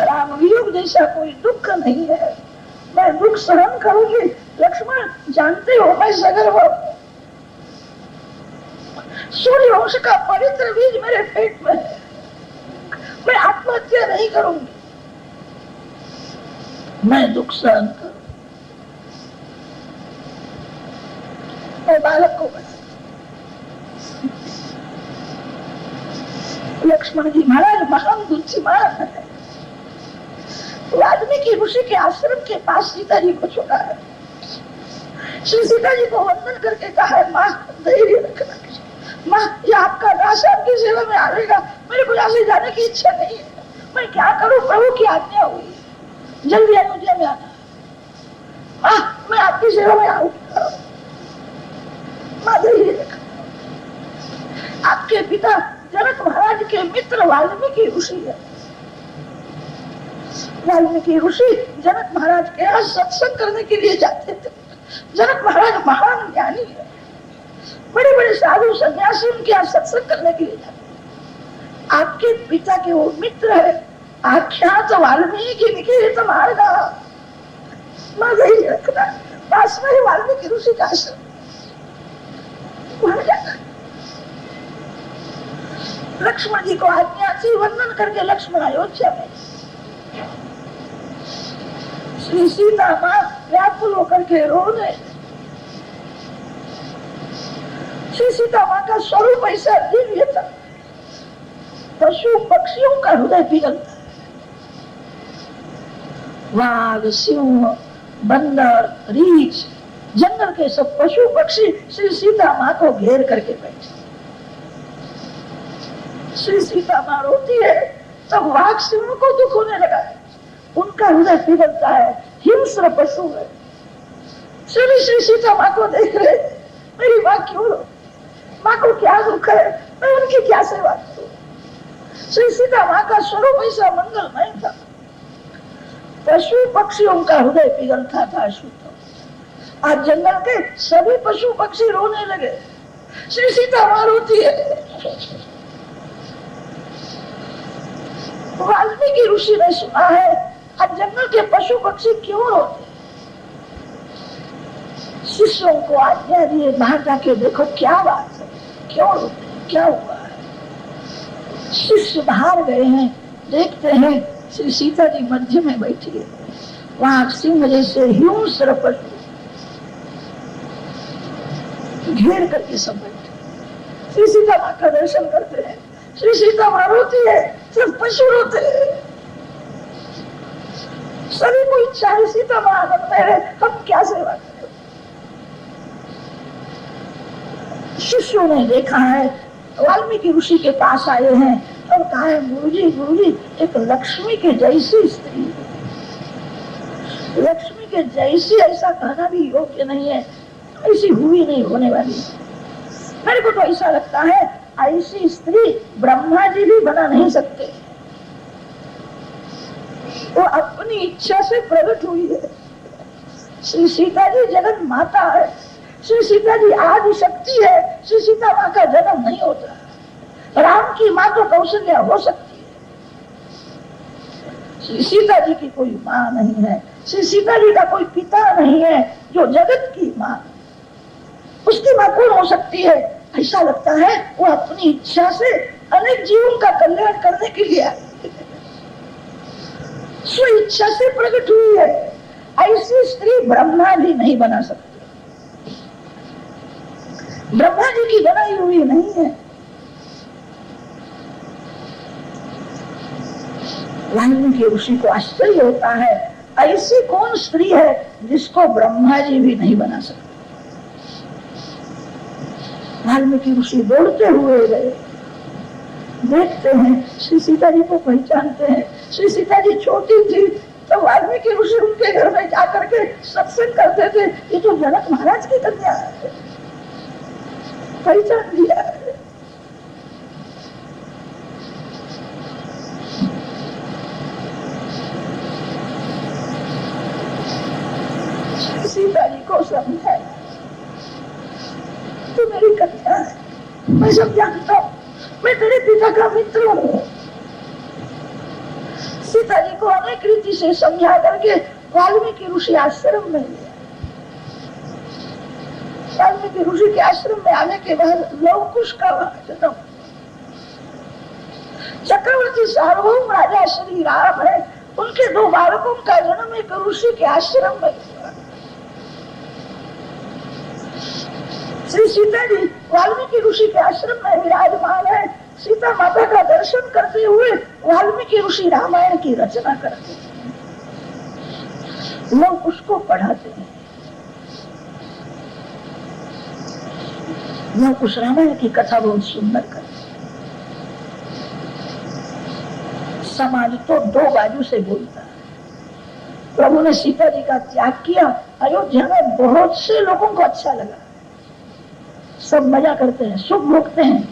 राम वियोग जैसा कोई दुख नहीं है, मैं दुख सहन करूंगी। लक्ष्मण जानते हो मैं सगर्भ, सूर्य वंश का पवित्र बीज मेरे पेट में है, मैं आत्महत्या नहीं करूंगी, मैं दुख सहन करूं। मैं बालक को बचा। लक्ष्मण जी महाराज महान बुद्धिमान है, वाल्मीकि ऋषि के आश्रम के पास सीता जी को छोड़ा है। श्री सीता जी को वंदन करके कहा है माँ धैर्य रखना, माँ यह पास आपकी सेवा में आएगा, मेरे को यहाँ से जाने की इच्छा नहीं है, मैं क्या करूं? प्रभु की आज्ञा हुई, जल्दी अयोध्या में आना। मैं आपकी सेवा में आऊंगा। आपके पिता जनक महाराज के मित्र वाल्मीकि ऋषि है। वाल्मीकि ऋषि जनक महाराज के यहाँ सत्संग करने के लिए जाते थे। जनक महाराज महान ज्ञानी है, बड़े बड़े साधु सन्यासी उनके यहाँ सत्संग करने के लिए जाते। आपके पिता के वो मित्र है, आख्यात वाल्मीकि निकेत मार्ग, रखना पास में वाल्मीकि ऋषि का आश्रम, वहां जाकर लक्ष्मण जी को आज्ञा से वंदन करके लक्ष्मण अयोध्या में। श्री सीता मां व्याकुल होकर के रो रहे। श्री सीता मां का स्वरूप ऐसा दिव्य था, पशु पक्षियों का हृदय पिघलता है। वाघ, सिंह, बंदर, रीछ, जंगल के सब पशु पक्षी श्री सीता मां को घेर करके बैठे। श्री सीता मां रोती है, तब वाघ सिंह को दुख होने लगा है, उनका हृदय पिघलता है, हिंस्र पशु है। श्री सीता मां को देख रहे, मेरी मां क्यों रो, मां को क्या दुख है, मैं उनकी क्या सेवा करूं। श्री सीता मां का स्वरूप ऐसा मंगलमय था, पशु पक्षियों का हृदय पिघलता था। आज जंगल के सभी पशु पक्षी रोने लगे, श्री सीता मां रोती है। वाल्मीकि ऋषि ने सुना है आज जंगल के पशु पक्षी क्यों रोते। शिष्यों को आज्ञा दिए, बाहर जाके देखो क्या बात है, क्यों रोते, क्या हुआ है। शिष्य बाहर गए हैं, देखते हैं श्री सीता जी मध्य में बैठी है, वहां सिंह जैसे हिंस्र पशु घेर करके सब बैठे। श्री सीता मां का दर्शन करते हैं, श्री सीता मां रोती है, सिर्फ पशु रोते हैं। सभी को इच्छा है सीता मां आनंद में रहे, हम क्या सेवा करें। शिष्यों ने देखा है, वाल्मीकि ऋषि के पास आए हैं और कहा है गुरुजी एक लक्ष्मी के जैसी स्त्री, लक्ष्मी के जैसी ऐसा कहना भी योग्य नहीं है, ऐसी हुई नहीं होने वाली। मेरे को तो ऐसा लगता है ऐसी स्त्री ब्रह्मा जी भी बना नहीं सकते, वो अपनी इच्छा से प्रकट हुई है। श्री सीता जी जगत माता है, श्री सीता जी आदि शक्ति है, श्री सीता मां का जन्म नहीं होता। राम की मां तो कौशल्या हो सकती है, श्री सीता जी की कोई मां नहीं है, श्री सीता जी का कोई पिता नहीं है जो जगत की मां, उसकी मां कौन हो सकती है। ऐसा लगता है वो अपनी इच्छा से अनेक जीवों का कल्याण करने के लिए आई, स्व इच्छा से प्रकट हुई है। ऐसी स्त्री ब्रह्मा जी नहीं बना सकते, ब्रह्मा जी की बनाई हुई नहीं है। वाल्मीकि ऋषि को आश्चर्य होता है, ऐसी कौन स्त्री है जिसको ब्रह्मा जी भी नहीं बना सकते। वाल्मीकि ऋषि दौड़ते हुए गए, देखते हैं श्री सीता जी को पहचानते हैं। श्री सीता जी छोटी थी तो वाल्मीकि ऋषि उनके घर में जाकर के सत्संग करते थे, ये तो जनक महाराज की कन्या है, पहचान लिया है। सीता जी को समझाया, तू मेरी कन्या है, मैं सब जानता हूँ, मैं तेरे पिता का मित्र हूँ। सीता जी को अनेक रीति से समझा करके वाल्मीकि ऋषि आश्रम में लिया। वाल्मीकि ऋषि के आश्रम में आने के बाद लवकुश का जन्म, चक्रवर्ती सार्वभौम राजा श्री राम है, उनके दो बालकों का जन्म एक ऋषि के आश्रम में हुआ। श्री सीता जी वाल्मीकि ऋषि के आश्रम में विराजमान है। सीता माता का दर्शन करते हुए वाल्मीकि ऋषि रामायण की रचना करते हैं, लोग उसको पढ़ाते हैं। लोग उस रामायण की कथा बहुत सुंदर करते हैं। समाज तो दो बाजू से बोलता है। प्रभु ने सीता जी का त्याग किया, अयोध्या में बहुत से लोगों को अच्छा लगा, सब मजा करते हैं, सुख भोगते हैं।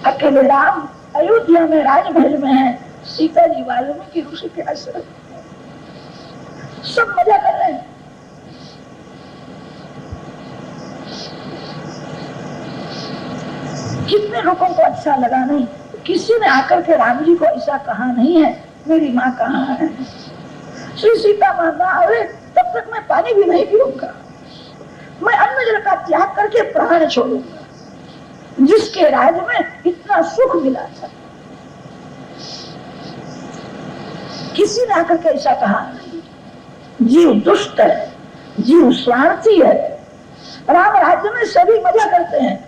अकेले राम अयोध्या में राजमहल में है, सीता जी वाल्मीकि ऋषि के आश्रम, सब मजा कर रहे हैं। कितने लोगों को अच्छा लगा नहीं, किसी ने आकर के राम जी को ऐसा कहा नहीं है मेरी माँ कहाँ है। श्री सीता माता, अरे तब तक मैं पानी भी नहीं पीऊंगा, मैं अन्न जल का त्याग करके प्राण छोड़ूंगा, जिसके राज में इतना सुख मिला था। किसी ने आकर के ऐसा कहा नहीं। जीव दुष्ट है, जीव स्वार्थी है। राम राज्य में सभी मजा करते हैं।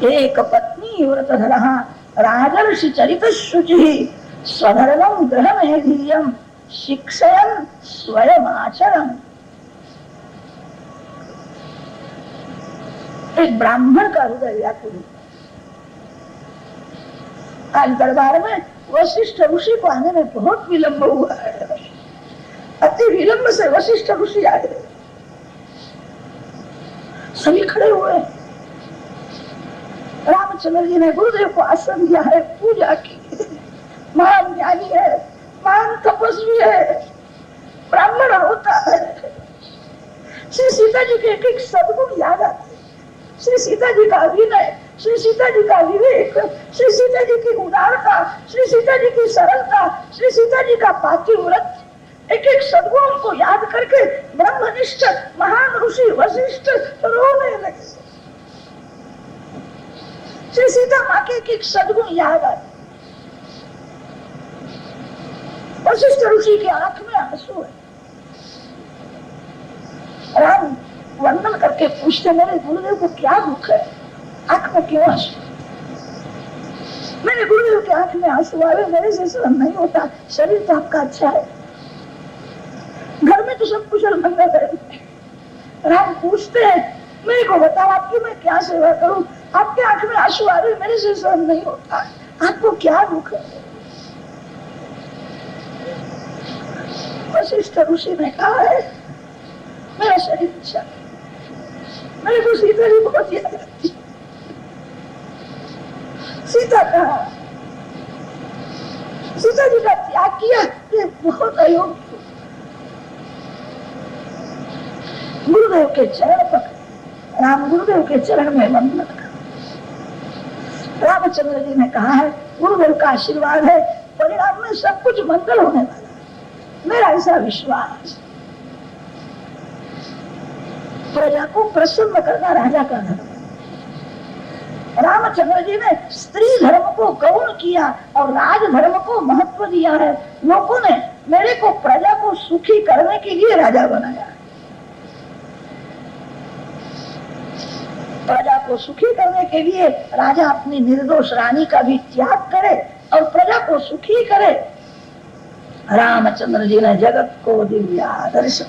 एक पत्नी व्रत धरहा राजर्षि चरित शुचि स्वधर्मं गृहमेधियं शिक्षयन् स्वयं आचरण। एक ब्राह्मण का हृदय व्याकुल। आज दरबार में वशिष्ठ ऋषि को आने में बहुत विलंब हुआ है, अति विलंब से वशिष्ठ ऋषि आए। सभी खड़े हुए। रामचंद्र जी ने गुरुदेव को आसन दिया है, पूजा की। महान ज्ञानी है, महान तपस्वी है, ब्राह्मण होता है। श्री सीता जी के एक एक सद्गुण याद आते, श्री सीता जी का विनय, श्री सीता जी का विवेक, श्री सीता जी की उदारता, श्री सीता जी की सरलता, श्री सीता जी का पातिव्रत, एक एक सद्गुण को याद करके ब्रह्मनिष्ठ महान ऋषि वशिष्ठ रोने लगे। श्री सीता माँ के एक सद्गुण याद आए। वशिष्ठ ऋषि की आंख में आंसू है। राम वंदन करके पूछते, मेरे गुरुदेव को क्या दुख है, आंख में क्यों आंसू? मेरे गुरुदेव की आंख में आंसू आवे, मेरे से सहन नहीं होता। शरीर तो आपका अच्छा है, घर में तो सब कुशल मंगल है। राम पूछते हैं, मेरे को बताओ आपकी मैं क्या सेवा करूं? आपके आंख में आंसू आ रहे, मेरे से सहन नहीं होता, आपको क्या दुख है? वशिष्ठ ऋषि ने कहा है, मेरा शरीर अच्छा, मेरे को सीता जी बहुत याद आती। सीता कहा, सीता जी का त्याग किया, ये बहुत अयोग्य। गुरुदेव के चरण पकड़े, राम गुरुदेव के चरण में वंदन कर। रामचंद्र जी ने कहा है, गुरुदेव का आशीर्वाद है, परिणाम में सब कुछ मंगल होने वाला है, मेरा ऐसा विश्वास। प्रजा को प्रसन्न करना राजा का धर्म है। रामचंद्र जी ने स्त्री धर्म को गौण किया और राज धर्म को महत्व दिया है। लोगों ने मेरे को प्रजा को सुखी करने के लिए राजा बनाया। प्रजा को सुखी करने के लिए राजा अपनी निर्दोष रानी का भी त्याग करे और प्रजा को सुखी करे। रामचंद्र जी ने जगत को दिव्य आदर्श।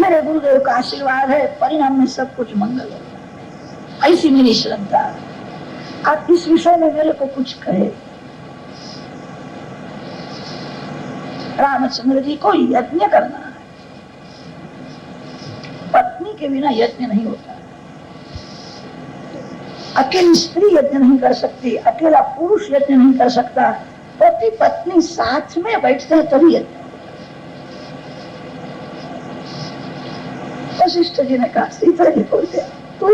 मेरे गुरुदेव का आशीर्वाद है, परिणाम में सब कुछ मंगल होगा, ऐसी मेरी श्रद्धा। आप इस विषय में मेरे को कुछ कहे। रामचंद्र जी को यज्ञ करना है, पत्नी के बिना यज्ञ नहीं होता। अकेली स्त्री यज्ञ नहीं कर सकती, अकेला पुरुष यज्ञ नहीं कर सकता, पति पत्नी साथ में बैठते हैं तभी यज्ञ। वशिष्ठ जी ने कहा, सीता जी बोलते तो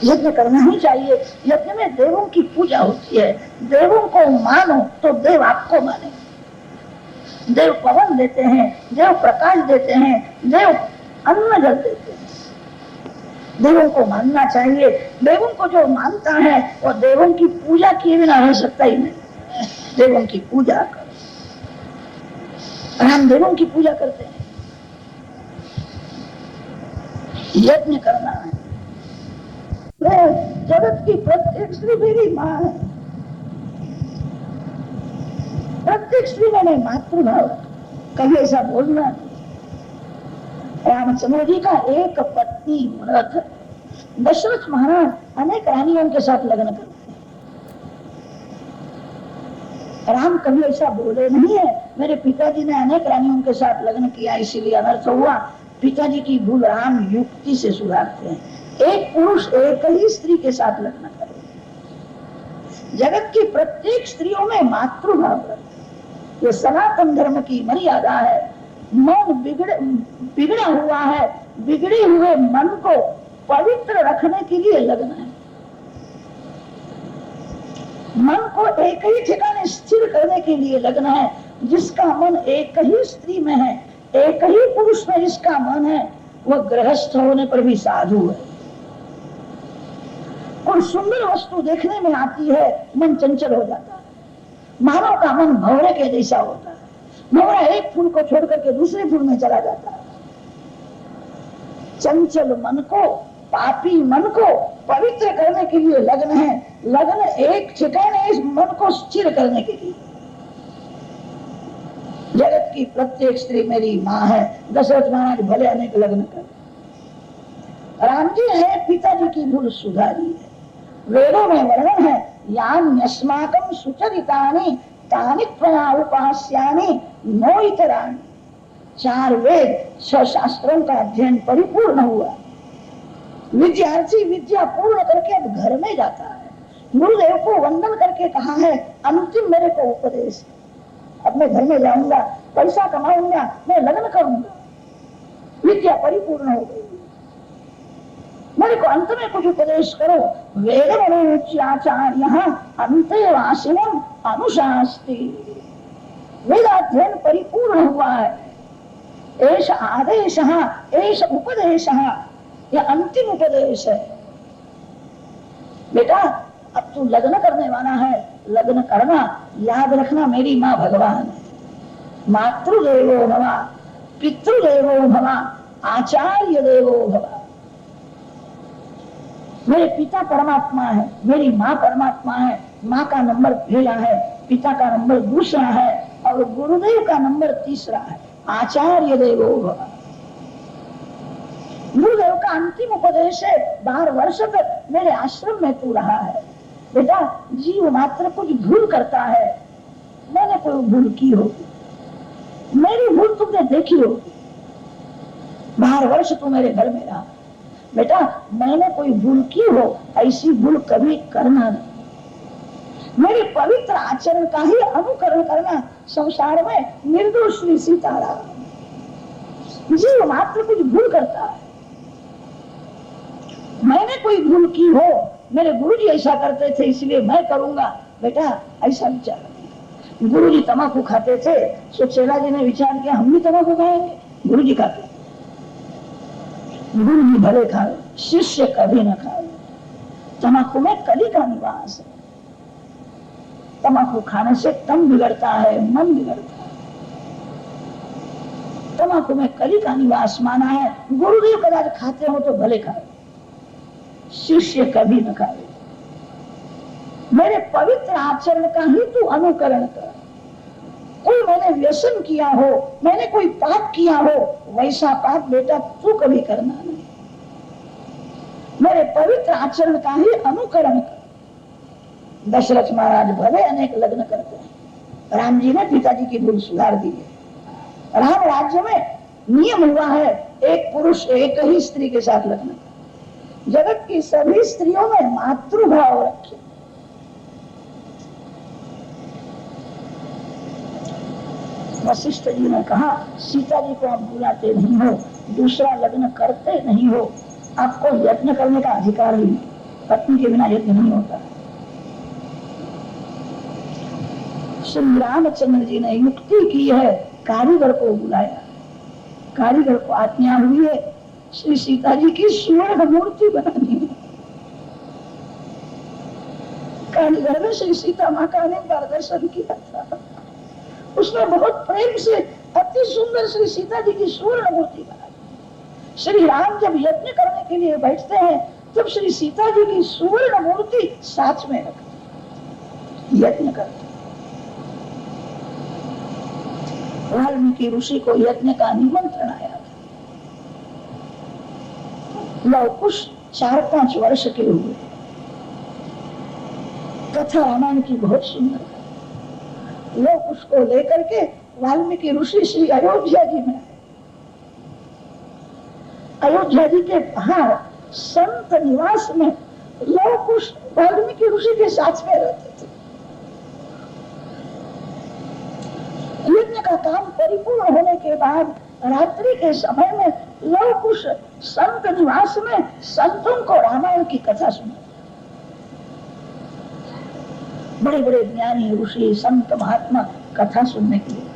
यज्ञ करना ही चाहिए। यज्ञ में देवों की पूजा होती है, देवों को मानो तो देव आपको माने। देव पवन देते हैं, देव प्रकाश देते हैं, देव अन्न जल देते हैं। देवों को मानना चाहिए। देवों को जो मानता है वो देवों की पूजा किए बिना रह सकता ही नहीं। देवों की पूजा करो। हम देवों की पूजा करते हैं, यज्ञ करना है। जगत की प्रत्येक स्त्री मेरी माँ है, प्रत्येक स्त्री में मातृभाव। कभी ऐसा बोलना। रामचंद्र जी का एक पत्नी व्रत। दशरथ महाराज अनेक रानियों के साथ लग्न करते हैं। राम कभी ऐसा बोले नहीं है मेरे पिताजी ने अनेक रानियों के साथ लग्न किया इसीलिए अनर्थ हुआ। पिताजी की भूल राम युक्ति से सुधारते हैं। एक पुरुष एक ही स्त्री के साथ लग्न करे। जगत की प्रत्येक स्त्रियों में मातृभाव रहे। ये सनातन धर्म की मर्यादा है। मन बिगड़ा हुआ है। बिगड़े हुए मन को पवित्र रखने के लिए लग्न है। मन को एक ही ठिकाने स्थिर करने के लिए लग्न है। जिसका मन एक ही स्त्री में है, एक ही पुरुष में जिसका मन है, वह गृहस्थ होने पर भी साधु है। और सुंदर वस्तु देखने में आती है, मन चंचल हो जाता है। मानव का मन भंवरे के जैसा होता है। भंवरा एक फूल को छोड़ करके दूसरे फूल में चला जाता है। चंचल मन को, पापी मन को पवित्र करने के लिए लग्न है। लग्न एक ठिकाने इस मन को स्थिर करने के लिए। जगत की प्रत्येक स्त्री मेरी माँ है। दशरथ महाराज भले अनेक लग्न कर। राम जी है पिताजी की भूल सुधारी है। वेदों में वर्णन है यान्यस्माकं सुचरितानि तानि त्वया उपास्यानि नोइतराणि। 4 वेद 6 शास्त्रों का अध्ययन परिपूर्ण हुआ। विद्यार्थी विद्या पूर्ण करके अब घर में जाता है। गुरुदेव को वंदन करके कहा है अंतिम मेरे को उपदेश। अब मैं घर में जाऊंगा, पैसा कमाऊंगा, मैं लग्न करूंगा। विद्या परिपूर्ण हो गई, मेरे को अंत में कुछ उपदेश करो। वेद मनोचाचार्य अंतेवासिनम अनुशास्ति। वेदाध्ययन परिपूर्ण हुआ है। एष आदेश एष उपदेश, यह अंतिम उपदेश है। बेटा अब तू लग्न करने वाला है, लग्न करना, याद रखना मेरी माँ भगवान है। मातृदेवो भव, पितृदेवो भव, आचार्य देवो भव। मेरे पिता परमात्मा है, मेरी माँ परमात्मा है। माँ का नंबर पहला है, पिता का नंबर दूसरा है और गुरुदेव का नंबर तीसरा है। आचार्य देवो भव। गुरुदेव का अंतिम उपदेश है 12 वर्ष तक मेरे आश्रम में तू रहा है। बेटा जीव मात्र कुछ भूल करता है, मैंने कोई भूल की होगी, मेरी भूल तुमने देखी होगी। 12 वर्ष तू मेरे घर में रहा। बेटा मैंने कोई भूल की हो ऐसी भूल कभी करना नहीं। मेरे पवित्र आचरण का ही अनुकरण करना। संसार में निर्दोष श्री सीताराम। जीव मात्र कुछ भूल करता है, मैंने कोई भूल की हो, मेरे गुरुजी ऐसा करते थे इसलिए मैं करूंगा। बेटा ऐसा विचार नहीं। गुरुजी तंबाकू खाते थे तो चेला जी ने विचार किया हम भी तंबाकू खाएंगे। गुरुजी खाते, गुरुजी भले खाए, शिष्य कभी न खाए। तंबाकू में कली का निवास है। तंबाकू खाने से तन बिगड़ता है, मन बिगड़ता है। तंबाकू में कली का निवास माना है। गुरुदेव कदाच खाते हो तो भले खाए, शिष्य कभी न खाए। मेरे पवित्र आचरण का ही तू अनुकरण कर। कोई मैंने व्यसन किया हो, मैंने कोई पाप किया हो, वैसा पाप बेटा तू कभी करना नहीं। मेरे पवित्र आचरण का ही अनुकरण कर। दशरथ महाराज भले अनेक लग्न करते हैं। राम जी ने पिताजी की भूल सुधार दी है। राम राज्य में नियम हुआ है एक पुरुष एक ही स्त्री के साथ लग्न। जगत की सभी स्त्रियों में मातृभाव रखे। वशिष्ठ जी ने कहा सीता जी को आप बुलाते नहीं हो, दूसरा लग्न करते नहीं हो, आपको यत्न करने का अधिकार ही नहीं। पत्नी के बिना यत्न नहीं होता। श्री रामचंद्र जी ने युक्ति की है, कारीगर को बुलाया। कारीगर को आज्ञा हुई है श्री सीता जी की स्वर्ण मूर्ति बनानी है। कारीगर ने श्री सीता माँ का अनेक बार दर्शन किया था। उसने बहुत प्रेम से अति सुंदर श्री सीता जी की स्वर्ण मूर्ति बनाई। श्री राम जब यज्ञ करने के लिए बैठते हैं तब श्री सीता जी की स्वर्ण मूर्ति साथ में रखते, यज्ञ करते। वाल्मीकि ऋषि को यज्ञ का निमंत्रण आया था। लव कुश 4-5 वर्ष के हुए। कथा रामायण की बहुत सुंदर है। लोग उसको लेकर के वाल्मीकि ऋषि श्री अयोध्या जी में, अयोध्या जी के पहाड़ संत निवास में लोग उस वाल्मीकि ऋषि के साथ में रहते थे। यज्ञ का काम परिपूर्ण होने के बाद रात्रि के समय में लोग उस संत निवास में संतों को रामायण की कथा सुनते। बड़े बड़े ज्ञानी ऋषि संत महात्मा कथा सुनने के लिए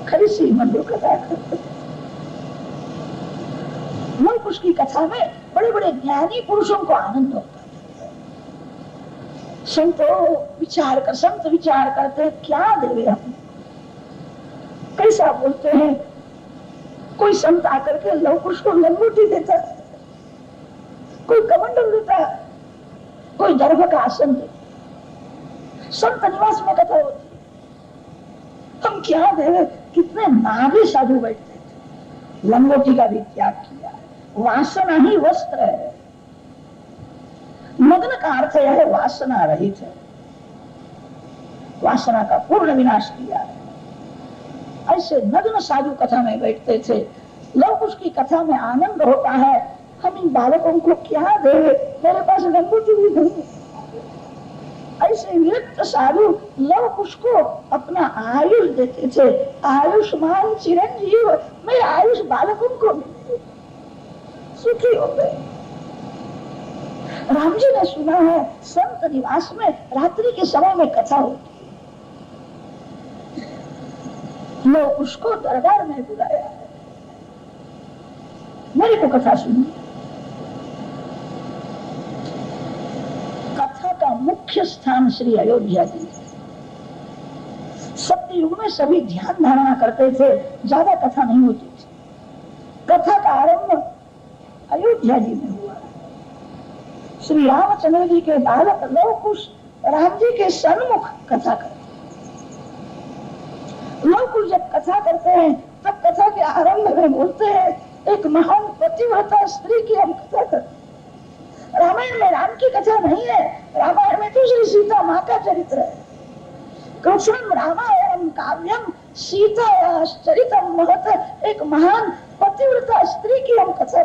खरी सी मधुर कथा करते। लोग उसकी कथा में बड़े बड़े ज्ञानी पुरुषों को आनंद होता है। संत विचार करते क्या देवे हम, कैसा बोलते हैं। कोई संत आकर के लव कुश को लंगोटी देता है, कोई कमंडल देता है, कोई दर्भ का आसन देता। संत निवास में कथा होती है, हम क्या देवे। कितने नाभी साधु बैठते थे, लंगोटी का भी त्याग किया। वासना ही वस्त्र है। मग्न का अर्थ यह है वासना रहित है, वासना का पूर्ण विनाश किया है। ऐसे नग्न साधु कथा में बैठते थे। लोग उसकी कथा में आनंद होता है। हम इन बालकों को क्या दे, मेरे पास लंगोटी भी नहीं। ऐसे विरक्त साधु लोग उसको अपना आयुष देते थे। आयुष्मान चिरंजीव, मेरे आयुष बालकों को मिले, सुखी हो गए। राम जी ने सुना है संत निवास में रात्रि के समय में कथा होती। लोग उसको दरबार में बुलाया, मेरे को कथा सुनी। कथा का मुख्य स्थान श्री अयोध्या जी। सत्ययुग में सभी ध्यान धारणा करते थे, ज्यादा कथा नहीं होती थी। कथा का आरंभ अयोध्या जी में हुआ। श्री रामचंद्र जी के बालक लोग उस राम जी के सन्मुख कथा करते। लोग जब कथा करते हैं तब कथा के आरंभ में बोलते हैं एक महान पतिव्रता स्त्री की हम कथा करते। रामायण में राम की कथा नहीं है, रामायण में तो श्री सीता माँ का चरित्र है। कृष्णम रामायणम काव्यम सीता चरितम महत, एक महान पतिव्रता स्त्री की हम कथा।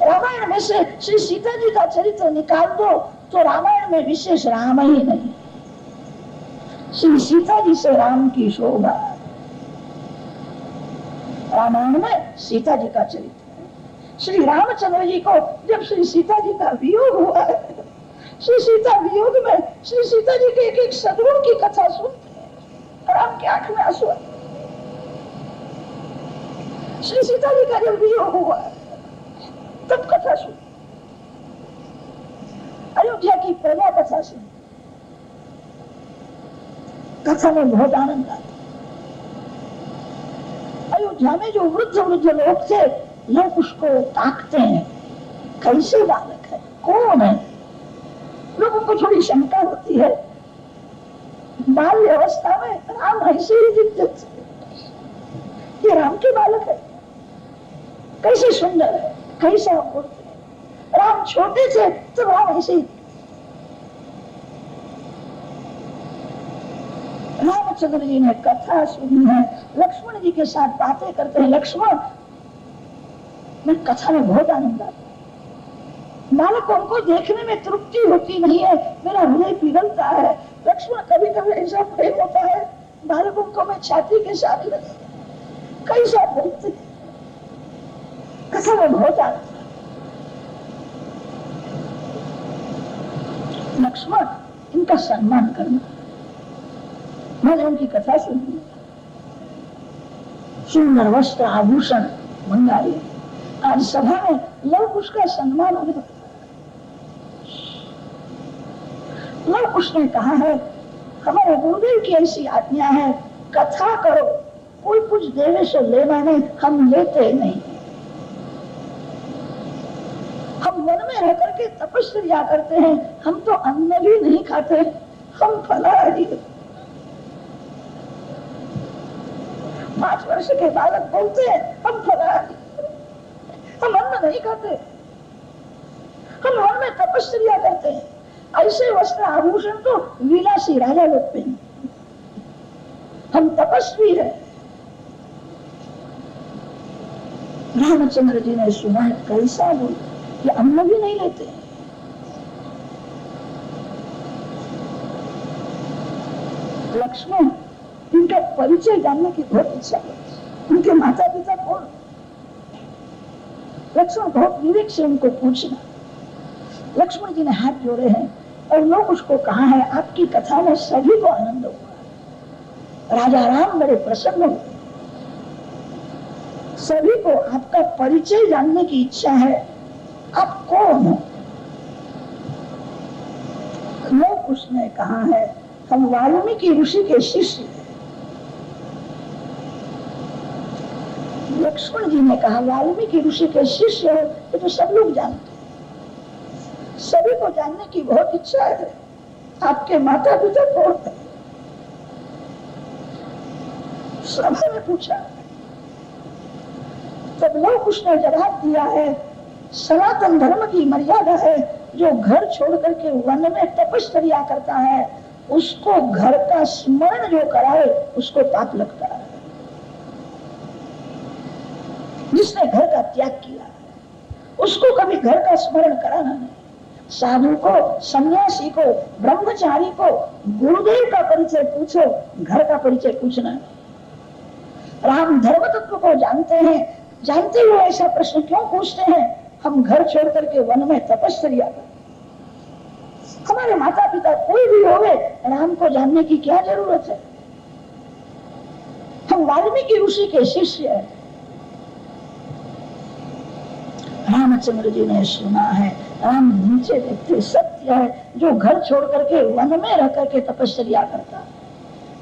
रामायण में से श्री सीता जी का चरित्र निकाल दो तो रामायण में विशेष राम ही नहीं, श्री सीता जी से राम की शोभा। रामायण में सीता जी का चरित्र है। श्री रामचंद्र जी को जब श्री सीता जी का वियोग हुआ है, श्री सीता वियोग में श्री सीता जी के एक एक सद्गुण की कथा सुनते हैं। राम की आंख में आंसू। श्री सीता जी का जब वियोग हुआ तब कथा सुन, अयोध्या की प्रजा कथा सुन। कथा में बहुत आनंद आता। अयोध्या में जो वृद्ध वृद्ध लोग थे, लोग उसको ताकते हैं, कैसे बालक है, कौन है। लोगों को थोड़ी शंका होती है। बाल्य अवस्था में राम ऐसे ही दिखते थे, ये राम के बालक है, कैसे सुंदर है, कैसा बोलते हैं। राम छोटे थे तो राम ऐसे ही। रामचंद्र जी ने कथा सुनी है, लक्ष्मण जी के साथ बातें करते हैं। लक्ष्मण, मैं कथा में बहुत आनंद आता है। बालकों को देखने में तृप्ति होती नहीं है, मेरा हृदय पिघलता है। लक्ष्मण, कभी कभी ऐसा प्रेम होता है, बालकों को मैं छाती के साथ लगा, कैसा बोलते। कथा में बहुत आनंद। लक्ष्मण, इनका सम्मान करना। मैंने उनकी कथा सुनी, सुंदर वस्त्र आभूषण मंगाए। आज सभा में लोग उसका सम्मान हो। लोग उसने कहा है, हमारे गुरुदेव की ऐसी आज्ञा है, कथा करो, कोई कुछ देवे से लेना नहीं, हम लेते नहीं। हम वन में रह करके तपस्या करते हैं, हम तो अन्न भी नहीं खाते, हम फलाहारी। 5 वर्ष के बालक बोलते हैं हम फलाहारी, हम अन्न नहीं खाते, हम वन में तपस्या करते हैं। ऐसे वस्त्र आभूषण तो विलासी राजा लोग पहनते, हम तपस्वी है। रामचंद्र जी ने सुना कैसा बोल कि अन्न भी नहीं लेते। लक्ष्मण, इनका परिचय जानने की बहुत इच्छा है, उनके माता पिता कौन? लक्ष्मण बहुत विवेक से उनको पूछना। लक्ष्मण जी ने हाथ जोड़े हैं और लोग उसको कहा है, आपकी कथा में सभी को आनंद हुआ, राजा राम बड़े प्रसन्न हुए, सभी को आपका परिचय जानने की इच्छा है, आप कौन हो? लोग उसने कहा है, हम वाल्मीकि ऋषि के शिष्य हैं। लक्ष्मण जी ने कहा, वाल्मीकि ऋषि के शिष्य हो तो सब लोग जानते हैं, सभी को जानने की बहुत इच्छा है, आपके माता पिता कौन है? सभी ने पूछा। तब लोग उसने जवाब दिया है, सनातन धर्म की मर्यादा है, जो घर छोड़ करके वन में तपस्या करता है, उसको घर का स्मरण जो कराए उसको पाप लगता है। जिसने घर का त्याग किया उसको कभी घर का स्मरण कराना नहीं। साधु को, सन्यासी को, ब्रह्मचारी को गुरुदेव का परिचय पूछो, घर का परिचय पूछना नहीं। राम धर्म तत्व को जानते हैं, जानते हुए ऐसा प्रश्न क्यों पूछते हैं? हम घर छोड़ करके वन में तपस्या करते, हमारे माता पिता कोई भी होवे, राम को जानने की क्या जरूरत है? हम वाल्मीकि ऋषि के शिष्य हैं। रामचंद्र जी ने सुना है, राम नीचे देखते सत्य है, जो घर छोड़ करके वन में रह करके तपस्या करता है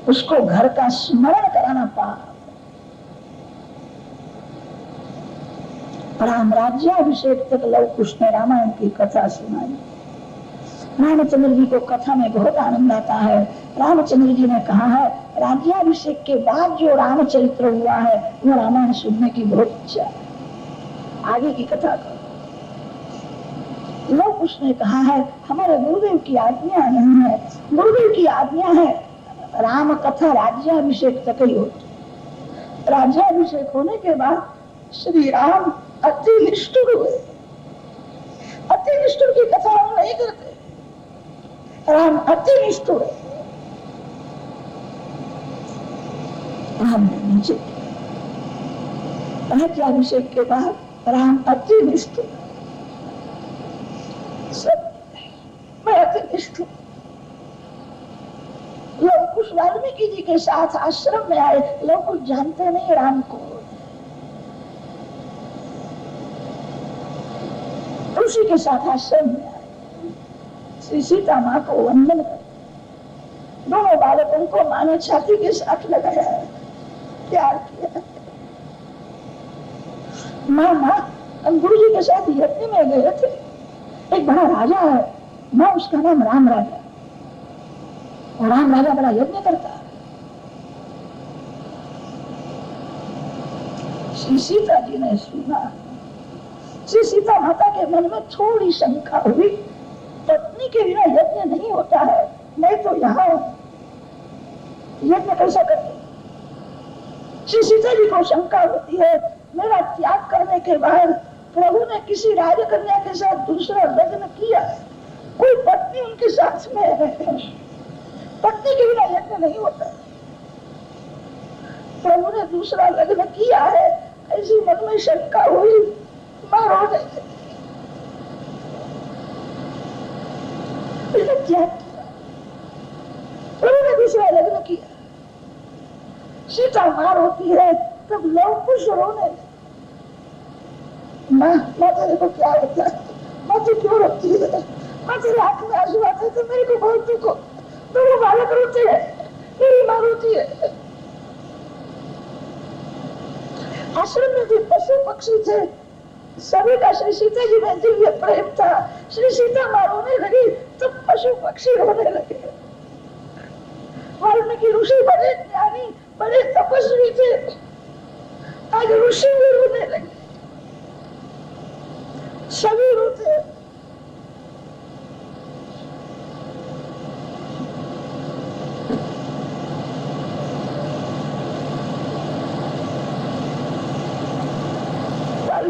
उसको घर का स्मरण कराना पाप। राम राज्याभिषेक तक लव कुश ने रामायण की कथा सुनाई। रामचंद्र जी को कथा में बहुत आनंद आता है। रामचंद्र जी ने कहा है, राज्याभिषेक के बाद जो रामचरित्र हुआ है वो रामायण सुनने की बहुत इच्छा है, आगे की कथा करो। लोग उसने कहा है, हमारे गुरुदेव की आज्ञा नहीं है, गुरुदेव की आज्ञा है राम कथा राज्याभिषेक तक ही होती। राज्याभिषेक होने के बाद श्री राम अति निष्ठुर हुए, अति निष्ठुर की कथा हम नहीं करते, राम अति निष्ठुर है। राम ने नीचे राज्याभिषेक के बाद राम अति निष्ठुर, मैं अति निष्ठुर। लोग कुछ वाल्मीकि जी के साथ आश्रम में आए, लोग कुछ जानते नहीं राम को, ऋषि के साथ आश्रम में आए, श्री सीता माँ को वंदन कर, दोनों बालकों को माँ ने छाती के साथ लगाया है, प्यार किया। माँ हम गुरु जी के साथ यज्ञ में गए थे, एक बड़ा राजा है, माँ उसका नाम राम राजा, और राम राजा बड़ा यज्ञ करता है। श्री सीता जी ने सुना, श्री सीता माता के मन में थोड़ी शंका हुई, पत्नी के बिना यज्ञ नहीं होता है, मैं तो यहाँ यज्ञ कैसा करते? श्री सीता जी को शंका होती है, मेरा त्याग करने के बाद प्रभु ने किसी राजकन्या के साथ दूसरा लग्न किया, कोई पत्नी उनके साथ में है, पत्नी के बिना यज्ञ नहीं होता, प्रभु ने दूसरा लग्न किया है, ऐसी मन में शंका हुई, मां रो गई। त्याग किया, प्रभु ने दूसरा लग्न किया, सीता मां रोती है, तब लव कुश रोने, माँ तेरे को क्या होता है, माँ तू क्यों रोती है, माँ तेरे आंख में आंसू आते तो मेरे को बहुत दुख हो, तो वो बालक रोते है, मेरी माँ रोती है। आश्रम में भी पशु पक्षी थे, सभी का श्री सीता जी में दिव्य प्रेम था, श्री सीता माँ रोने लगी तो पशु पक्षी रोने लगे। वाल्मीकि ऋषि बड़े ज्ञानी, बड़े तपस्वी थे, आज ऋषि भी रोने लगे, सभी रोते।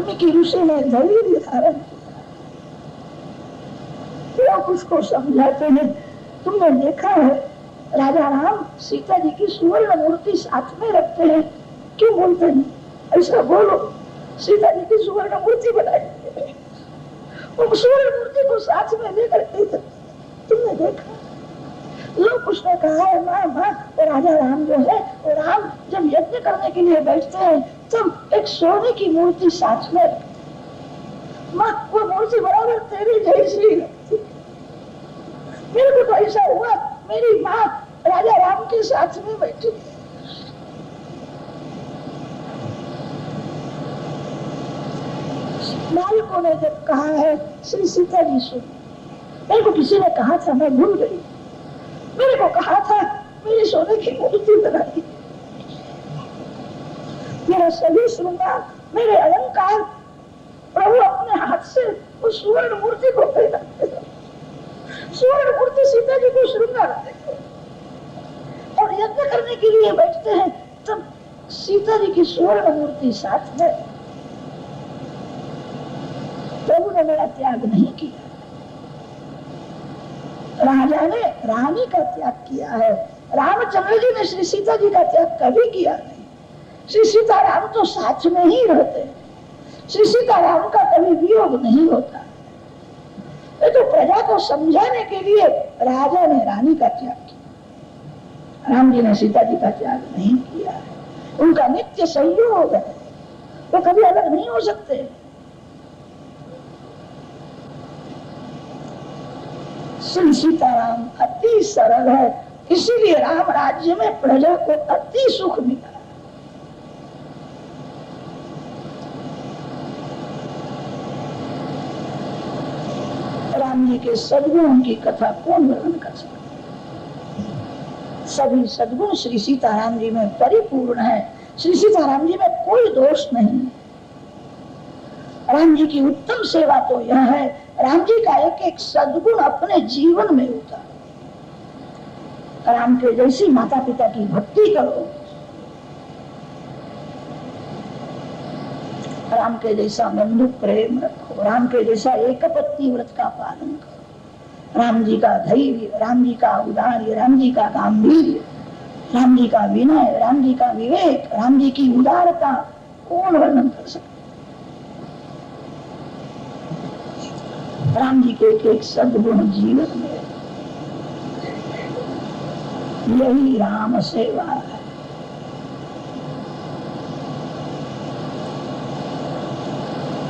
वाल्मीकि ऋषि ने धैर्य धारण किया। लोग उसको समझाते हैं, तुमने देखा है राजा राम सीता जी की सुवर्ण मूर्ति साथ में रखते हैं, क्यों बोलते हैं? ऐसा बोलो, सीता जी की सुवर्ण मूर्ति बनाई, वो सुवर्ण मूर्ति को साथ में लेकर के तुमने देखा? लोग उसने कहा है माँ माँ, वो राजा राम जो है, वो राम जब यज्ञ करने के लिए बैठते हैं तब एक सोने की मूर्ति साथ में रखते। माँ वो मूर्ति बराबर तेरी जैसी लगती। मेरे को तो ऐसा हुआ, मेरी माँ राजा राम के साथ में बैठी। बालकों ने जब कहा है श्री सीता जी सुन, मेरे को किसी ने कहा था, मैं भूल गई, मेरे को कहा था मेरी सोने की मूर्ति बनाई, मेरा सभी श्रृंगार, मेरे अलंकार प्रभु अपने हाथ से उस सुवर्ण मूर्ति को पहनाते हैं। सुवर्ण मूर्ति सीता जी को श्रृंगार देते और यज्ञ करने के लिए बैठते हैं तब सीता जी की सुवर्ण मूर्ति साथ में। प्रभु ने मेरा त्याग नहीं किया, राजा ने रानी का त्याग किया है। रामचंद्र जी ने श्री सीता जी का त्याग कभी किया नहीं। श्री सीताराम तो साथ में ही रहते, श्री सीताराम का कभी वियोग नहीं होता। ये तो प्रजा को समझाने के लिए राजा ने रानी का त्याग किया, राम जी ने सीता जी का त्याग नहीं किया। उनका नित्य संयोग है, वो कभी अलग नहीं हो सकते। श्री सीताराम अति सरल है, इसीलिए राम राज्य में प्रजा को अति सुख मिला। राम जी के सद्गुणों की कथा कौन वर्णन कर सकता? सभी सद्गुण श्री सीताराम जी में परिपूर्ण है। श्री सीताराम जी में कोई दोष नहीं। राम जी की उत्तम सेवा तो यह है, राम जी का एक एक सद्गुण अपने जीवन में उतारो। राम के जैसी माता पिता की भक्ति करो, राम के जैसा बंधु प्रेम रखो, राम के जैसा एकपत्नी व्रत का पालन करो। राम जी का धैर्य, राम जी का उदार्य, राम जी का गांभीर्य, राम जी का विनय, राम जी का विवेक, राम जी की उदारता कौन वर्णन कर सकता? राम जी के एक सद्गुण जीवन में, यही राम सेवा है।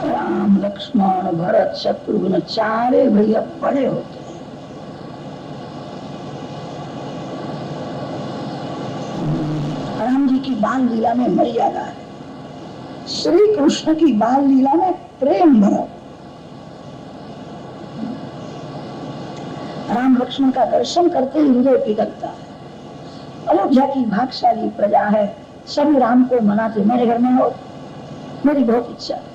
राम लक्ष्मण भरत शत्रुघ्न चारे भैया बड़े होते हैं। राम जी की बाल लीला में मर्यादा है, श्री कृष्ण की बाल लीला में प्रेम भरा। राम लक्ष्मण का दर्शन करते ही हृदय पिघलता है। अयोध्या की भाग्यशाली प्रजा है, सभी राम को मनाते। मेरे घर में हो, मेरी बहुत इच्छा है।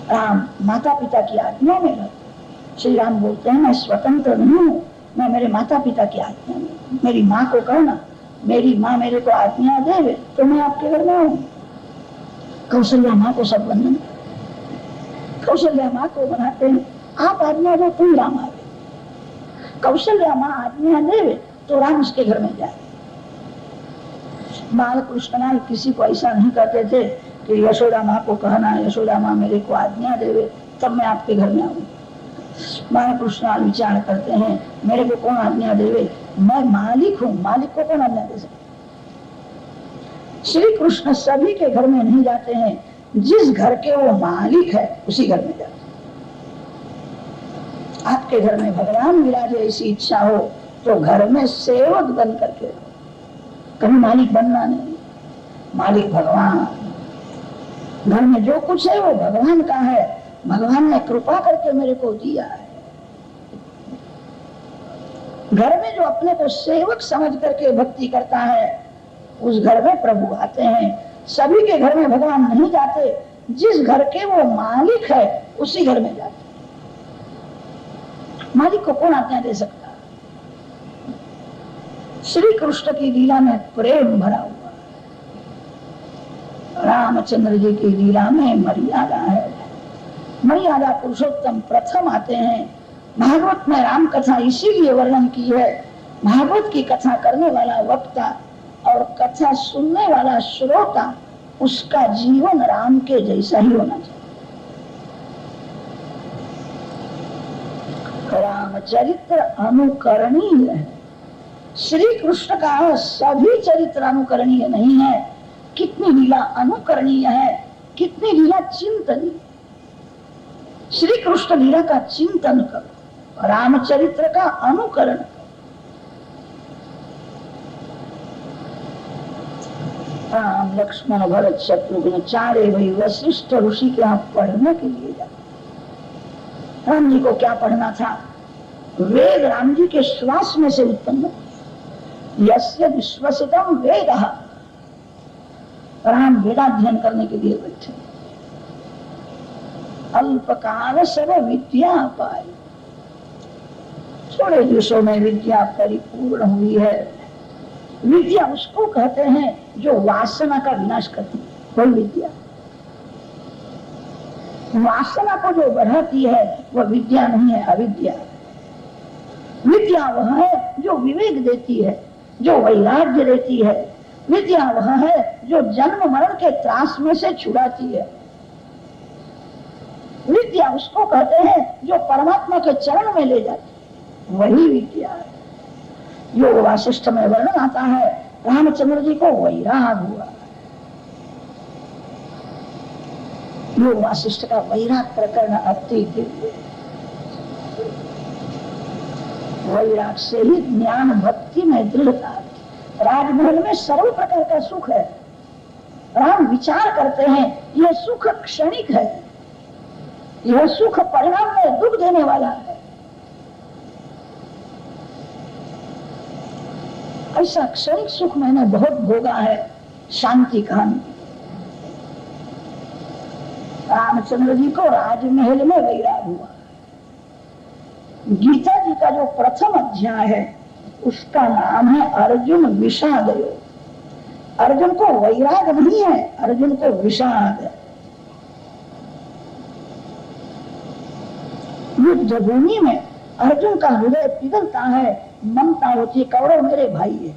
राम माता पिता की आज्ञा में रहते। श्री राम बोलते हैं मैं स्वतंत्र नहीं हूँ, मैं मेरे माता पिता की आज्ञा में। मेरी माँ को कहना, मेरी माँ मेरे को आज्ञा दे तो मैं आपके घर में आऊँ। कौशल्या माँ को सब वंदन, कौशल्या माँ को बनाते हैं, आप आज्ञा दो तुम राम आवे। कौशल्या माँ आज्ञा दे तो राम उसके घर में जाए। बाल कृष्णलाल किसी को ऐसा नहीं कहते थे कि यशोदा माँ को कहना, यशोदा माँ मेरे को आज्ञा देवे तब मैं आपके घर में आऊँ। बाल कृष्णलाल विचार करते हैं मेरे को कौन आज्ञा देवे, मैं मालिक हूँ, मालिक को कौन आज्ञा दे सकता? श्री कृष्ण सभी के घर में नहीं जाते हैं, जिस घर के वो मालिक है उसी घर में जाते। आपके घर में भगवान विराजे ऐसी इच्छा हो तो घर में सेवक बन करके रहो, कभी मालिक बनना नहीं। मालिक भगवान, घर में जो कुछ है वो भगवान का है, भगवान ने कृपा करके मेरे को दिया है। घर में जो अपने को सेवक समझ करके भक्ति करता है उस घर में प्रभु आते हैं। सभी के घर में भगवान नहीं जाते, जिस घर के वो मालिक है उसी घर में जाते। मालिक को कौन आज्ञा दे सकता? श्री कृष्ण की लीला में प्रेम भरा हुआ। रामचंद्र जी की लीला में मर्यादा है। मर्यादा पुरुषोत्तम प्रथम आते हैं। भागवत में राम कथा इसीलिए वर्णन की है, भागवत की कथा करने वाला वक्ता और कथा सुनने वाला श्रोता, उसका जीवन राम के जैसा ही होना चाहिए। रामचरित्र अनुकरणीय है। श्री कृष्ण का सभी चरित्र अनुकरणीय नहीं है। कितनी लीला अनुकरणीय है, कितनी लीला चिंतनीय। श्री कृष्ण लीला का चिंतन करो, रामचरित्र का अनुकरण करो। राम लक्ष्मण भरत शत्रुघ्न चारे भाई वशिष्ठ ऋषि के यहाँ पढ़ने के लिए जाते। राम जी को क्या पढ़ना था? वेद राम जी के श्वास में से उत्पन्न, यस्य विश्वसितम वेदः। राम वेदाध्ययन करने के लिए बैठे। अल्पकाल सर्व विद्या पाई, थोड़े दिवसों में विद्या परिपूर्ण हुई है। विद्या उसको कहते हैं जो वासना का विनाश करती है। कोई विद्या वासना को जो बढ़ाती है वह विद्या नहीं है, अविद्या। विद्या वह है जो विवेक देती है, जो वैराग्य देती है। विद्या वह है जो जन्म मरण के त्रास में से छुड़ाती है। विद्या उसको कहते हैं जो परमात्मा के चरण में ले जाती है, वही विद्या है। योग वासिष्ठ में वर्णन आता है, रामचंद्र जी को वैराग हुआ। योग वासिष्ठ का वैराग प्रकरण अति दिव्य। वैराग से ही ज्ञान भक्ति में दृढ़ता। राजमहल में सर्व प्रकार का सुख है। राम विचार करते हैं यह सुख क्षणिक है, यह सुख परिणाम में दुख देने वाला है। ऐसा क्षणिक सुख मैंने बहुत भोगा है। शांति कहानी। रामचंद्र जी को राजमहल में वैराग हुआ। गीता जी का जो प्रथम अध्याय है उसका नाम है अर्जुन विषाद योग। अर्जुन को वैराग नहीं है, अर्जुन को विषाद है। युद्ध भूमि में अर्जुन का हृदय पिघलता है, ममता होती है, कौरव मेरे भाई है,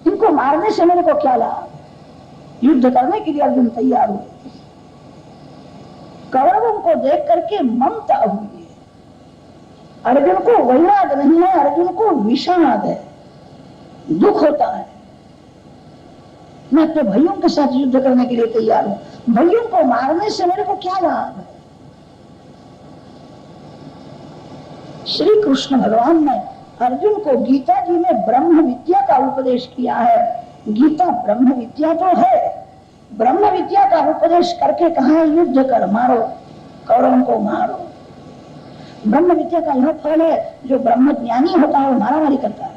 इनको मारने से मेरे को क्या लाभ। युद्ध करने के लिए अर्जुन तैयार हुए। कौरवों को देख करके ममता हुई है। अर्जुन को वैराग नहीं है, अर्जुन को विषाद है, दुख होता है। मैं अपने भाइयों के साथ युद्ध करने के लिए तैयार हूं, भाइयों को मारने से मेरे को क्या लाभ है। श्री कृष्ण भगवान ने अर्जुन को गीता जी में ब्रह्म विद्या का उपदेश किया है। गीता ब्रह्म विद्या तो है, ब्रह्म विद्या का उपदेश करके कहा है युद्ध कर, मारो, कौरवों को मारो। ब्रह्म विद्या का यह फल है जो ब्रह्म ज्ञानी होता है वो मारामारी करता है।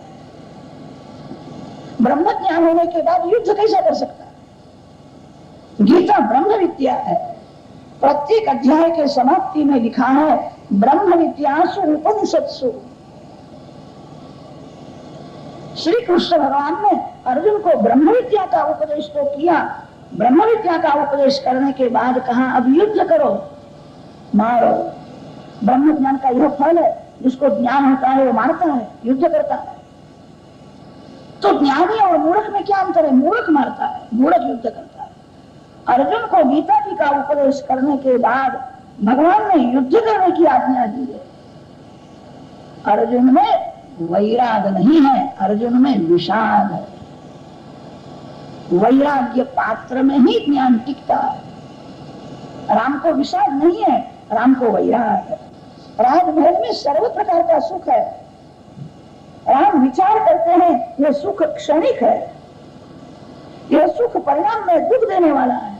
ब्रह्म ज्ञान होने के बाद युद्ध कैसे कर सकता है? गीता ब्रह्म विद्या है। प्रत्येक अध्याय के समाप्ति में लिखा है ब्रह्म विद्यासु उपनिषत्सु। श्री कृष्ण भगवान ने अर्जुन को ब्रह्म विद्या का उपदेश तो किया। ब्रह्म विद्या का उपदेश करने के बाद कहा अब युद्ध करो, मारो। ब्रह्म ज्ञान का यह फल है, जिसको ज्ञान होता है वो मारता है, युद्ध करता है। तो ज्ञानी और मूर्ख में क्या अंतर है? मूर्ख मारता है, मूर्ख युद्ध करता है। अर्जुन को गीता जी का उपदेश करने के बाद भगवान ने युद्ध करने की आज्ञा दी है। अर्जुन में वैराग नहीं है, अर्जुन में विषाद है। वैराग्य पात्र में ही ज्ञान टिकता है। राम को विषाद नहीं है, राम को वैराग है। राजमहल में सर्व प्रकार का सुख है। राम विचार करते हैं यह सुख क्षणिक है, यह सुख परिणाम में दुख देने वाला है।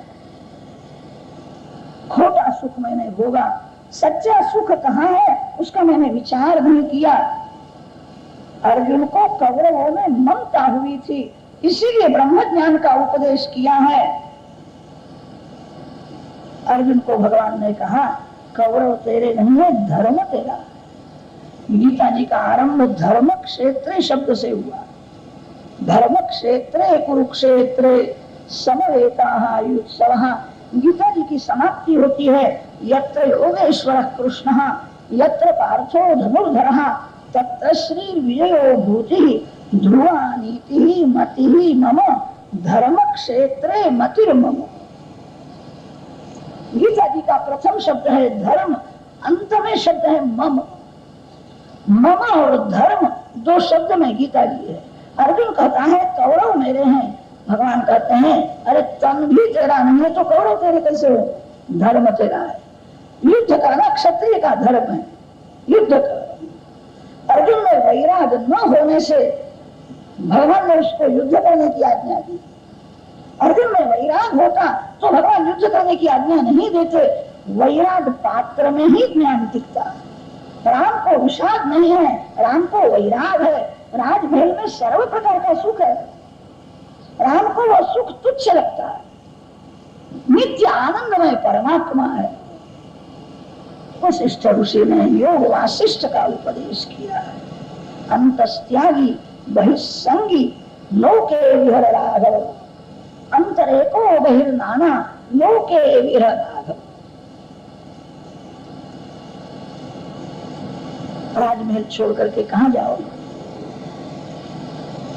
खोटा सुख मैंने भोगा, सच्चा सुख कहाँ है उसका मैंने विचार नहीं किया। अर्जुन को कौरवों में ममता हुई थी, इसीलिए ब्रह्म ज्ञान का उपदेश किया है। अर्जुन को भगवान ने कहा कौरव तेरे नहीं है, धर्म तेरा। गीता जी का आरंभ धर्म क्षेत्र शब्द से हुआ। धर्म क्षेत्र कुरुक्षेत्र समवेताः युत्सवः। गीता जी की समाप्ति होती है यत्र योगेश्वरः कृष्णः यत्र पार्थो धनुर्धरः तत्र श्री विजयो भूतिः ध्रुवा नीतिः मतिः मम धर्म क्षेत्रे मतिर्मम। गीता जी का प्रथम शब्द है धर्म, अंत में शब्द है मम। मम और धर्म दो शब्द में गीता जी है। अर्जुन कहता है कौरव मेरे हैं, भगवान कहते हैं अरे तन भी तेरा नहीं है तो कौरव तेरे कैसे हो? धर्म तेरा है। युद्ध करना क्षत्रिय का धर्म है, युद्ध कर। अर्जुन में वैराग न होने से भगवान ने उसको युद्ध करने की आज्ञा दी। अर्जुन में वैराग होता तो भगवान युद्ध करने की आज्ञा नहीं देते। वैराग पात्र में ही ज्ञान टिकता। राम को विषाद नहीं है, राम को वैराग है। राजमहल में सर्व प्रकार का सुख है, राम को वह सुख तुच्छ लगता है। नित्य आनंदमय परमात्मा है। वशिष्ठ ऋषि ने योग वासिष्ठ का उपदेश किया है। अंतस्त्यागी बहिस्संगी लोके विहर राघव अंतरेको बहिर्नाना लोके विहर राघव। राजमहल छोड़ करके कहां जाओगे?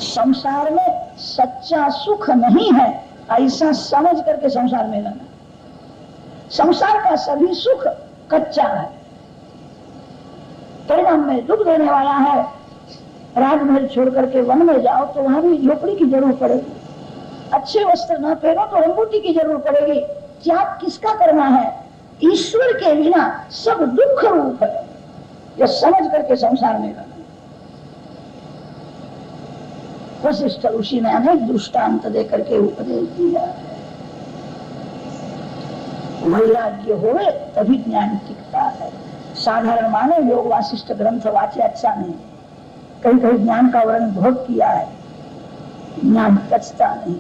संसार में सच्चा सुख नहीं है ऐसा समझ करके संसार में रहना। संसार का सभी सुख कच्चा है, परिणाम में दुख देने वाला है। राजमहल छोड़ करके वन में जाओ तो वहां भी झोपड़ी की जरूरत पड़ेगी, अच्छे वस्त्र न पहनो तो रंगोटी की जरूरत पड़ेगी। त्याग किसका करना है? ईश्वर के बिना सब दुख रूप है। यह समझ करके संसार में रहना। वशिष्ठ ऋषि ने अनेक दृष्टांत देकर के उपदेश दिया है। वैराग्य होवे तभी ज्ञान टिकता है। साधारण माने योग वासिष्ठ ग्रंथ वाचे अच्छा नहीं, कहीं कहीं ज्ञान का वर्णन बहुत किया है, ज्ञान कचता नहीं।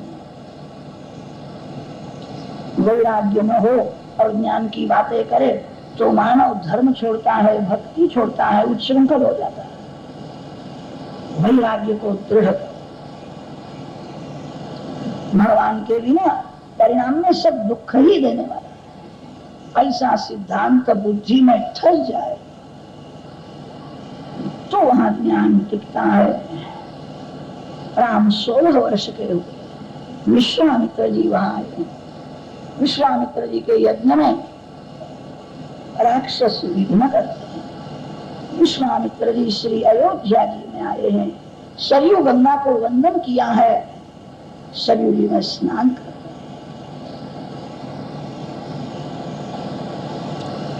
वैराग्य न हो और ज्ञान की बातें करे तो मानव धर्म छोड़ता है, भक्ति छोड़ता है, उच्छृंखल हो जाता है। वैराग्य को दृढ़ कर भगवान के बिना परिणाम में सब दुख ही देने वाला ऐसा सिद्धांत बुद्धि में ठस जाए तो वहां ज्ञान टिकता है। राम 16 वर्ष के हुए, विश्वामित्र जी वहां आए। विश्वामित्र जी के यज्ञ में राक्षस विघ्न करते हैं। विश्वामित्र जी श्री अयोध्या जी में आए हैं, सरयू गंगा को वंदन किया है, सरयू जी में स्नान करते हैं।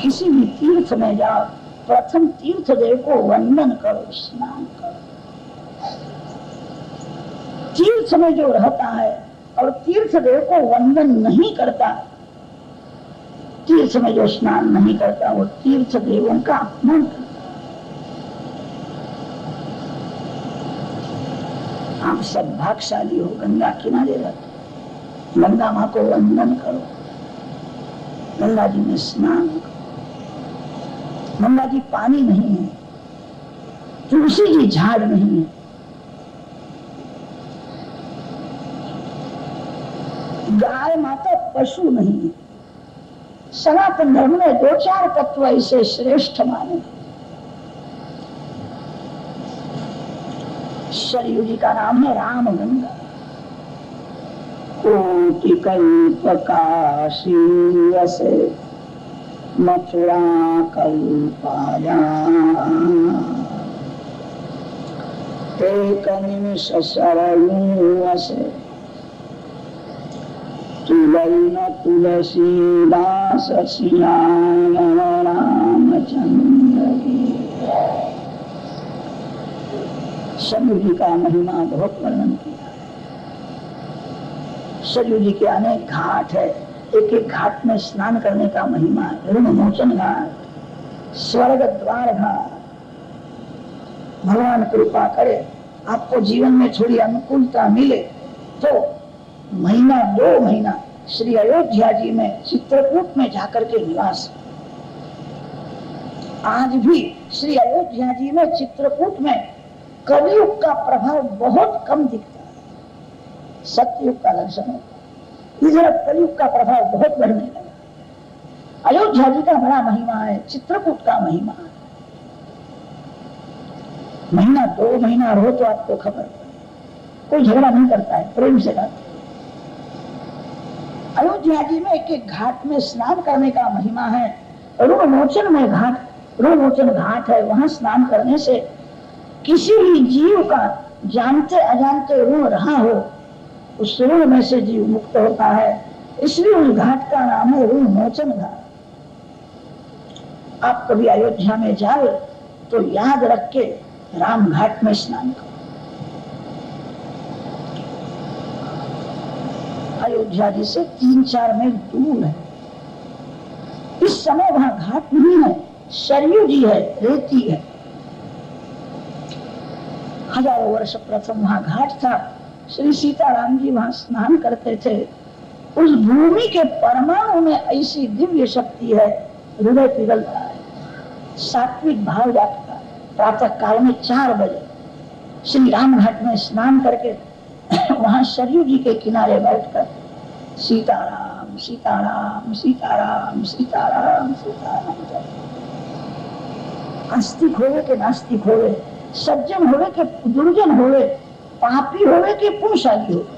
किसी भी तीर्थ में जाओ प्रथम तीर्थ देव को वंदन करो, स्नान करो। तीर्थ में जो रहता है और तीर्थ देव को वंदन नहीं करता, तीर्थ में जो स्नान नहीं करता वो तीर्थ देवों का अपमान करता। आप सब भाग्यशाली हो, गंगा किनारे रहते, गंगा माँ को वंदन करो, गंगा जी में स्नान करो। गंगा जी पानी नहीं है, तुलसी जी झाड़ नहीं है, गाय माता पशु नहीं है। सनातन धर्म में 2-4 तत्व ऐसे श्रेष्ठ माने। सरयू जी का नाम है राम गंगा। कोटि कल्प काशी वसे मथुरा कल्पाया एक निमिष सरयू वसे तुलैन तुलसीदास सियाय रामचंद्र की। सरयू जी का महिमा बहुत वर्णन किया है। सरयू जी के अनेक घाट है, एक एक घाट में स्नान करने का महिमा है। ऋण मोचन घाट, स्वर्ग द्वार घाट। भगवान कृपा करे आपको जीवन में थोड़ी अनुकूलता मिले तो महीना 2 महीना श्री अयोध्या जी में चित्रकूट में जाकर के निवास। आज भी श्री अयोध्या जी में चित्रकूट में कलियुग का प्रभाव बहुत कम दिखता है, सतयुग का लक्षण है। इधर कलयुग का प्रभाव बहुत बढ़ने लगा। अयोध्या जी का बड़ा महिमा है, चित्रकूट का महिमा है। महीना 2 महीना रहो तो आपको खबर, कोई झगड़ा नहीं करता है, प्रेम से रहता है। अयोध्या जी में एक एक घाट में स्नान करने का महिमा है। ऋणमोचन में घाट, ऋणमोचन घाट है, वहां स्नान करने से किसी भी जीव का जानते अजानते ऋण रहा हो, उस ऋण में से जीव मुक्त होता है। इसलिए उस घाट का नाम है ऋणमोचन घाट। आप कभी अयोध्या में जाए तो याद रख के राम घाट में स्नान करो। अयोध्या जी से 3-4 मील दूर है। इस समय वहां घाट नहीं है, सरयू जी है, रेती है। हजारों वर्ष प्रथम वहां घाट था। श्री सीताराम जी वहां स्नान करते थे। उस भूमि के परमाणु में ऐसी दिव्य शक्ति है, हृदय पिघलता है, सात्विक भाव जागता है। प्रातः काल में 4 बजे श्री राम घाट में स्नान करके वहां सरयू जी के किनारे बैठकर सीताराम सीताराम सीताराम सीताराम सीताराम, आस्तिक होवे के नास्तिक होवे, सज्जन होवे के दुर्जन होवे, पापी होवे के पुण्यशाली होवे,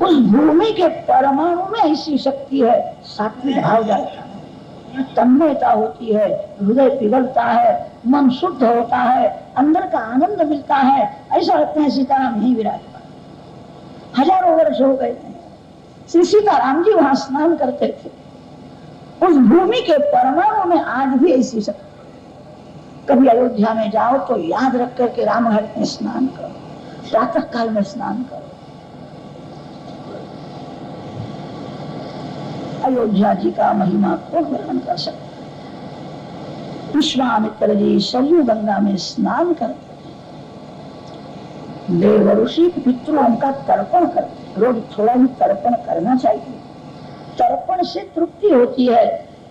उस भूमि के परमाणु में ऐसी शक्ति है, सात्विक भाव जाता है, तन्मयता होती है, हृदय पिघलता है, मन शुद्ध होता है, अंदर का आनंद मिलता है। ऐसा लगता है सीताराम यही विराजमान। हजारों वर्ष हो गए श्री सीताराम जी वहां स्नान करते थे। उस भूमि के परमाणु में आज भी ऐसी शक्ति। कभी अयोध्या में जाओ तो याद रख करके रामघाट में स्नान करो, प्रातः काल में स्नान करो। अयोध्या जी का महिमा कौन वर्णन कर सकता है। विश्वामित्र जी सरयू गंगा में स्नान करते, देव ऋषि पितरों का तर्पण करते। रोज थोड़ा ही तर्पण करना चाहिए, तर्पण से तृप्ति होती है।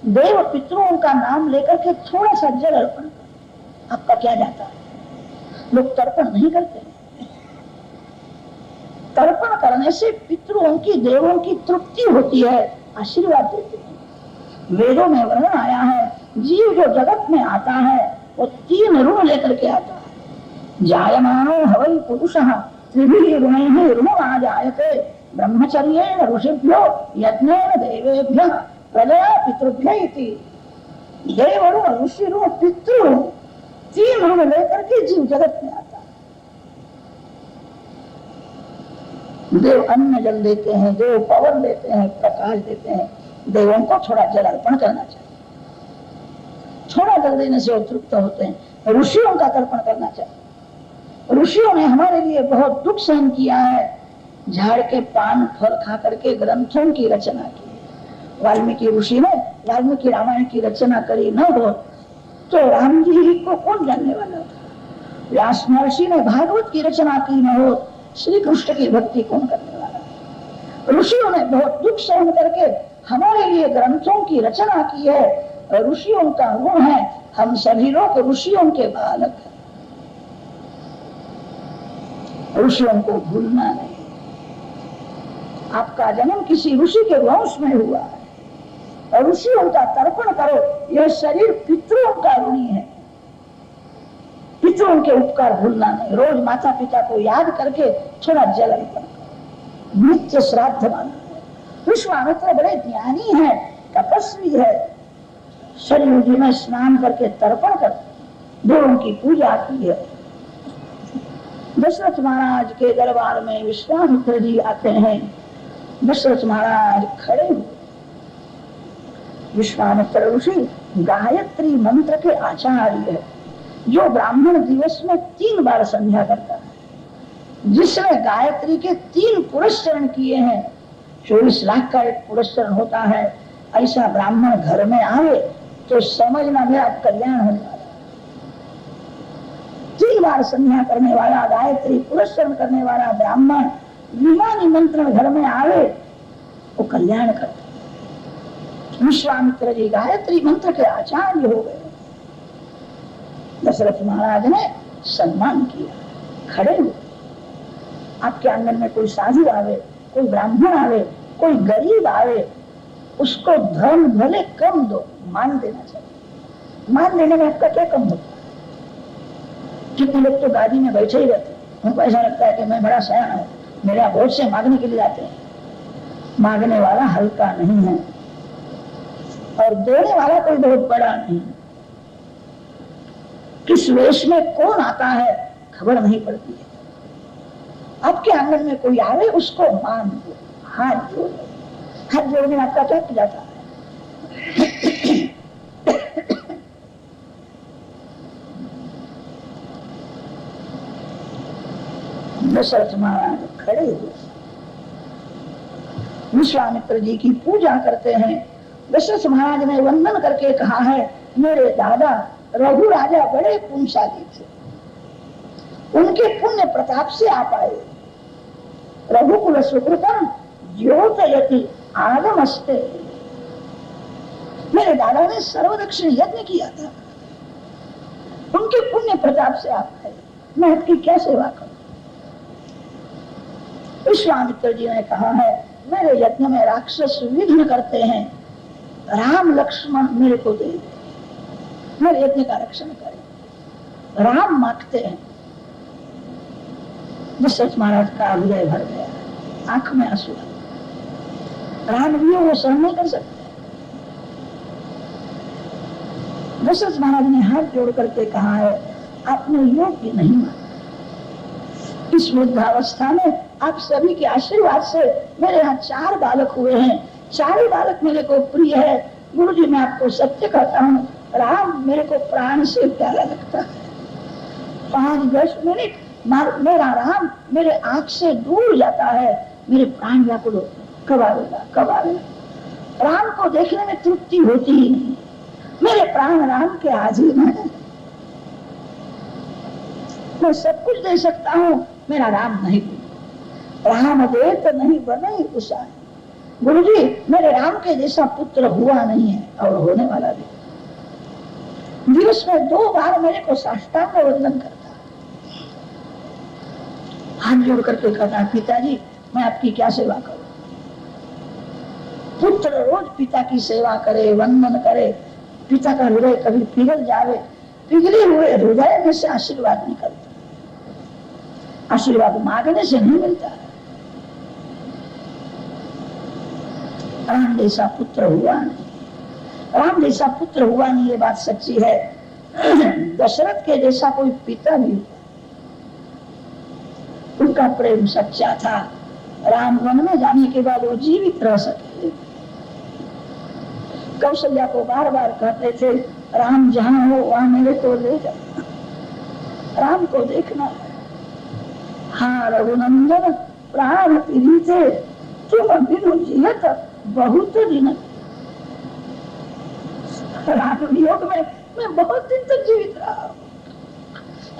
देव पितरों का नाम लेकर के थोड़ा सा जल अर्पण, आपका क्या जाता है? लोग तर्पण नहीं करते। तर्पण करने से पितरों की, देवों की तृप्ति होती है, आशीर्वाद देते हैं। वेदों में वर्णन आया है, जीव जो जगत में आता है वो 3 ऋण लेकर के आता है। जायमानो हवै पुरुषः त्रिभिः ऋणैः ऋणो जायते, ब्रह्मचर्येण ऋषिभ्यो यज्ञेन देवेभ्यः प्रजया पितृभ्यः इति। देव ऋण, ऋषि ऋण, पितृ ऋण, 3 ऋण लेकर के जीव जगत में आता है। देव अन्न जल देते हैं, देव पवन देते हैं, प्रकाश देते हैं। देवों को थोड़ा जल अर्पण करना चाहिए, थोड़ा जल देने से वो तृप्त होते हैं। ऋषियों का तर्पण करना चाहिए। ऋषियों ने हमारे लिए बहुत दुख सहन किया है, झाड़ के पान फल खा करके ग्रंथों की रचना की। वाल्मीकि ऋषि ने वाल्मीकि रामायण की रचना करी न हो तो राम जी को कौन जानने वाला था। व्यास महर्षि ने भागवत की रचना की न हो, श्री कृष्ण की भक्ति कौन करने वाला। ऋषियों ने बहुत दुख सहन करके हमारे लिए ग्रंथों की रचना की है। ऋषियों का गुण है, हम सभी लोग ऋषियों के बालक हैं। ऋषियों को भूलना नहीं। आपका जन्म किसी ऋषि के वंश में हुआ है, और ऋषियों का तर्पण करो। यह शरीर पितरों का ऋणी है, पितरों के उपकार भूलना नहीं। रोज माता पिता को याद करके थोड़ा जल अर्पण करो, नित्य श्राद्ध माना। विश्वामित्र बड़े ज्ञानी है, तपस्वी है, सरयू जी में स्नान करके तर्पण कर देवों की पूजा की है। दशरथ महाराज के दरबार में विश्वामित्र जी आते हैं। दशरथ महाराज खड़े हुए। विश्वामित्र ऋषि गायत्री मंत्र के आचार्य है, जो ब्राह्मण दिवस में 3 बार संध्या करता है। जिसने गायत्री के 3 पुरस्चरण किए हैं, 24 लाख का एक पुरस्चरण होता है। ऐसा ब्राह्मण घर में आवे तो समझना मेरा कल्याण होने वाला। 3 बार संध्या करने वाला, गायत्री पुरस्चरण करने वाला ब्राह्मण बिना निमंत्रण घर में आवे वो कल्याण करता। विश्वामित्र जी गायत्री मंत्र के आचार्य हो गए। दशरथ महाराज ने सम्मान किया, खड़े हुए। आपके आंगन में कोई साधु आवे, कोई ब्राह्मण आवे, कोई गरीब आवे उसको धन भले कम दो, मान देना चाहिए। मान देने में आपका क्या कम होता है? कितने लोग तो गाड़ी में बैठे ही रहते, उनको ऐसा लगता है कि मैं बड़ा सयाना हूं, मेरे यहाँ बहुत से मांगने के लिए आते हैं। मांगने वाला हल्का नहीं है और देने वाला कोई बहुत बड़ा नहीं। किस वेश में कौन आता है खबर नहीं पड़ती है। आपके आंगन में कोई आवे उसको मान दो, हाथ जोड़ दो। हाथ जोड़ने में आपका क्या जाता है? दशरथ महाराज खड़े हुए विश्वामित्र जी की पूजा करते हैं। दशरथ महाराज ने वंदन करके कहा है, मेरे दादा रघु राजा बड़े पुण्यशाली थे, उनके पुण्य प्रताप से आप आए। रघुकुल सुकृतम ज्योतयति आगमस्ते। मेरे दादा ने सर्वदक्षिण यज्ञ किया था, उनके पुण्य प्रताप से आप आए, मैं आपकी क्या सेवा करूं? विश्वामित्र जी ने कहा है, मेरे यज्ञ में राक्षस विघ्न करते हैं, राम लक्ष्मण मेरे को दे दे, मेरे यज्ञ का रक्षण करें। राम मांगते हैं। दशरथ महाराज का हृदय भर गया, आंख में आंसू आ। राम भी वो सहन नहीं कर सकते। दशरथ महाराज ने हाथ जोड़ करके कहा है, आपने योग्य नहीं माना। इस वृद्धावस्था में आप सभी के आशीर्वाद से मेरे यहाँ 4 बालक हुए हैं, 4 बालक मेरे को प्रिय है। गुरु जी मैं आपको सत्य कहता हूँ, राम मेरे को प्राण से प्यारा लगता है। 5-10 मिनट मेरा राम मेरे आंख से दूर जाता है, मेरे प्राण व्याकुल होते हैं, कब आवेगा कब आवेगा। राम को देखने में तृप्ति होती ही नहीं, मेरे प्राण राम के आधीन है। मैं सब कुछ दे सकता हूँ, मेरा राम नहीं। राम दे तो नहीं बने गुस्सा। गुरु जी मेरे राम के जैसा पुत्र हुआ नहीं है और होने वाला भी। दिवस में 2 बार मेरे को साष्टांग वंदन करता, हाथ जोड़ करके कहता, पिताजी मैं आपकी क्या सेवा करूं? पुत्र रोज पिता की सेवा करे, वंदन करे, पिता का हृदय कभी पिघल जावे, पिघले हुए हृदय में से आशीर्वाद निकलता। आशीर्वाद मांगने से नहीं मिलता है। राम जैसा पुत्र हुआ नहीं, राम जैसा पुत्र हुआ नहीं, ये बात सच्ची है। दशरथ के जैसा कोई पिता भी हुआ, उनका प्रेम सच्चा था। राम वन में जाने के बाद वो जीवित रह सके। कौशल्या को बार बार कहते थे, राम जहां हो वहां मेरे को ले जाओ, राम को देखना है। हाँ रघुनंदन प्राण प्रीते तुम बिनु जियत बहुत दिन। राम वियोग में मैं बहुत दिन तक जीवित रहा।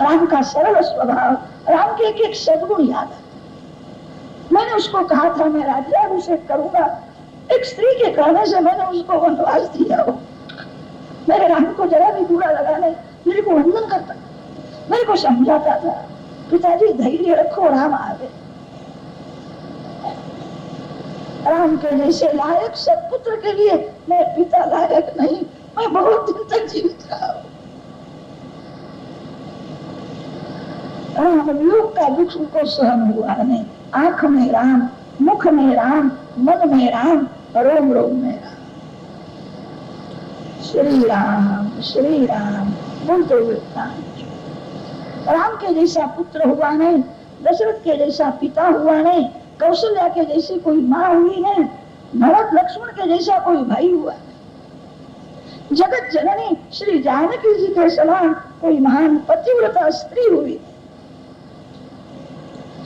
राम का सरल स्वभाव, राम के एक सद्गुण याद है। मैंने उसको कहा था मैं राज्याभिषेक करूंगा, एक स्त्री के कहने से मैंने उसको वनवास दिया हो। मेरे राम को जरा भी बुरा लगा नहीं, मेरे को वंदन करता, मेरे को समझाता था, पिताजी धैर्य रखो राम आवे। राम के जैसे लायक सत्पुत्र के लिए मैं पिता लायक नहीं, मैं बहुत दिन तक जीवित रहा हूं। राम वियोग का दुख उनको सहन हुआ नहीं। आंख में राम, मुख में राम, मन में राम, रोम रोम में राम। श्री राम बोलते हुए राम के जैसा पुत्र हुआ नहीं, दशरथ के जैसा पिता हुआ नहीं, कौशल्या के जैसी कोई माँ हुई नहीं, भरत लक्ष्मण के जैसा कोई भाई हुआ। जगत जननी श्री जानकी जी के समान कोई महान पतिव्रता स्त्री हुई।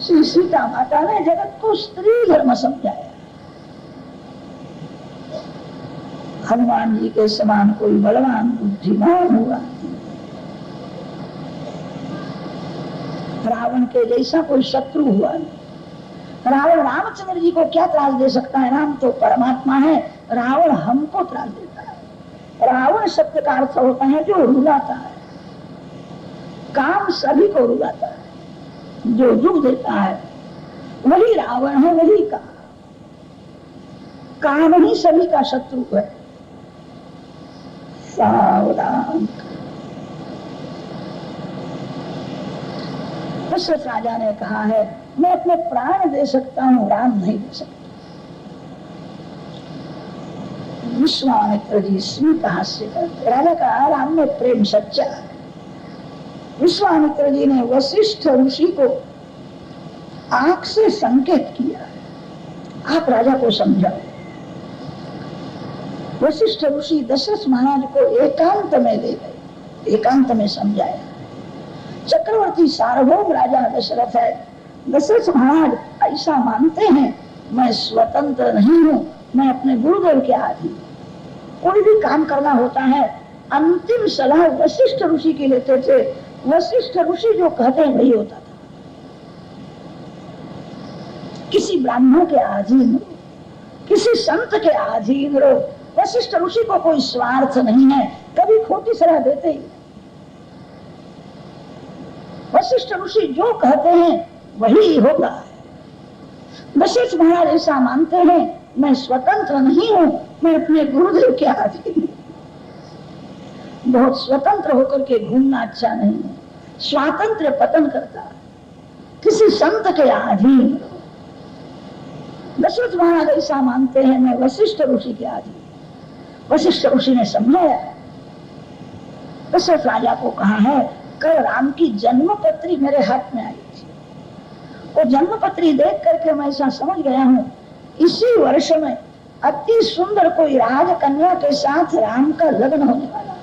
श्री सीता माता ने जगत को स्त्री धर्म समझाया। हनुमान जी के समान कोई बलवान बुद्धिमान हुआ। रावण के जैसा कोई शत्रु हुआ नहीं। रावण रामचंद्र जी को क्या त्रास दे सकता है? राम तो परमात्मा है, रावण हमको त्रास देता है। रावण शब्द का अर्थ होता है जो रुलाता है। काम सभी को रुलाता है, जो दुख देता है वही रावण है, वही काम। काम ही सभी का शत्रु है। सावधान। दशरथ राजा ने कहा है, मैं अपने प्राण दे सकता हूं, राम नहीं दे सकता। विश्वामित्र जी स्मित हास्य करते, राजा का राम में प्रेम सच्चा है। विश्वामित्र जी ने वशिष्ठ ऋषि को आंख से संकेत किया, आप राजा को समझाओ। वशिष्ठ ऋषि दशरथ महाराज को एकांत में ले गए, एकांत में समझाया। चक्रवर्ती सार्वभौम राजा दशरथ है। दशरथ महाराज ऐसा मानते हैं, मैं स्वतंत्र नहीं हूं, मैं अपने गुरुदेव के अधीन। कोई भी काम करना होता है, अंतिम सलाह वशिष्ठ ऋषि की लेते थे। वशिष्ठ ऋषि जो कहते हैं वही होता था। किसी ब्राह्मण के अधीन रहो, किसी संत के अधीन रहो। वशिष्ठ ऋषि को कोई स्वार्थ नहीं है, कभी खोटी सलाह देते ही। वशिष्ठ ऋषि जो कहते हैं वही होगा। दशरथ महाराज ऐसा मानते हैं, मैं स्वतंत्र नहीं हूं, मैं अपने गुरुदेव के अधीन हूं। बहुत स्वतंत्र होकर के घूमना अच्छा नहीं है, स्वातंत्र्य पतन करता है। किसी संत के अधीन। दशरथ महाराज ऐसा मानते हैं, मैं वशिष्ठ ऋषि के अधीन। वशिष्ठ ऋषि ने समझाया। दशरथ राजा को कहा है, कल राम की जन्म पत्री मेरे हाथ में आई थी। वो जन्म पत्री देख करके मैं ऐसा समझ गया हूं, इसी वर्ष में अति सुंदर कोई राजकन्या के साथ राम का लग्न होने वाला है।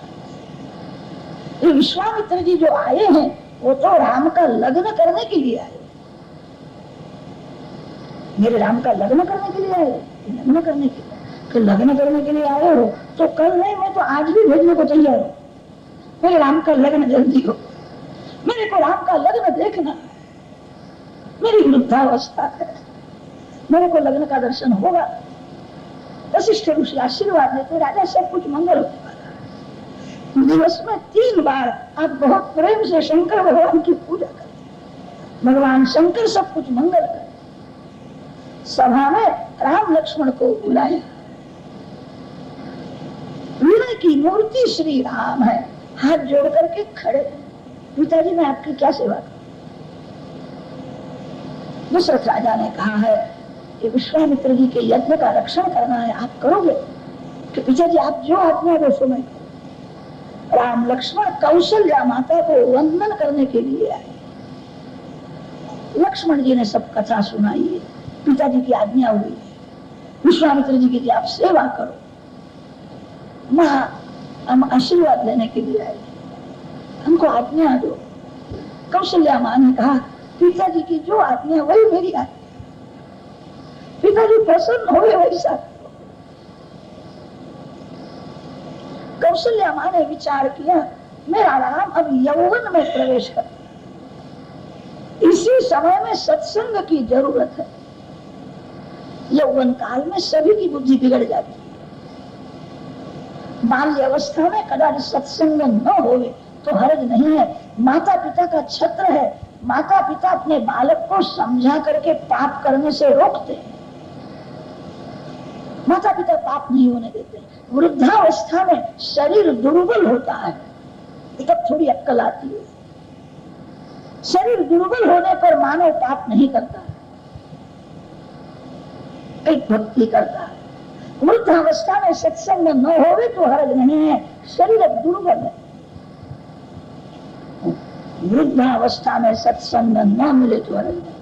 ये विश्वामित्र जी जो आए हैं, वो तो राम का लग्न करने के लिए आए। मेरे राम का लग्न करने के लिए आए, लग्न करने के लिए। कि लग्न करने के लिए आए हो तो कल नहीं, मैं तो आज भी भेजने को तैयार हूं। मेरे राम का लग्न जल्दी हो, मेरे को राम का लग्न देखना है। मेरी वृद्धावस्था है, मेरे को लग्न का दर्शन होगा। वशिष्ठ ऋषि आशीर्वाद देते, राजा सब कुछ मंगल होने वाला है। दिवस में 3 बार आप बहुत प्रेम से शंकर भगवान की पूजा करें, भगवान शंकर सब कुछ मंगल करें। सभा में राम लक्ष्मण को बुलाया। विनय की मूर्ति श्री राम है, हाथ जोड़ करके खड़े। पिताजी मैं आपकी क्या सेवा करूं? दशरथ राजा ने कहा है, ये विश्वामित्र जी के यज्ञ का रक्षण करना है, आप करोगे? कि पिताजी आप जो आज्ञा दो सो मैं करूं। राम लक्ष्मण कौशल्या माता को वंदन करने के लिए आए। लक्ष्मण जी ने सब कथा सुनाई है, पिताजी की आज्ञा हुई है। विश्वामित्र जी की आप सेवा करो, हम आशीर्वाद लेने के लिए आए, हमको आज्ञा दो। कौशल्या मां ने कहा, पिताजी की जो आज्ञा वही मेरी आज्ञा। पिताजी प्रसन्न हुए वैसा। कौशल्या मां ने विचार किया, मेरा राम अब यौवन में प्रवेश कर, इसी समय में सत्संग की जरूरत है। यौवन काल में सभी की बुद्धि बिगड़ जाती है। बाल्य अवस्था में कदाच सत्संग न होवे तो हर्ज नहीं है। माता पिता का छत्र है, माता पिता अपने बालक को समझा करके पाप करने से रोकते हैं। माता पिता पाप नहीं होने देते। वृद्धावस्था में शरीर दुर्बल होता है, तब थोड़ी अक्कल आती है। शरीर दुर्बल होने पर मानव पाप नहीं करता, एक भक्ति करता है। वृद्धावस्था में सत्संग न होवे तो हर्ज नहीं है, शरीर दुर्बल है। वृद्धावस्था में सत्संग न मिले तो हर्ज नहीं।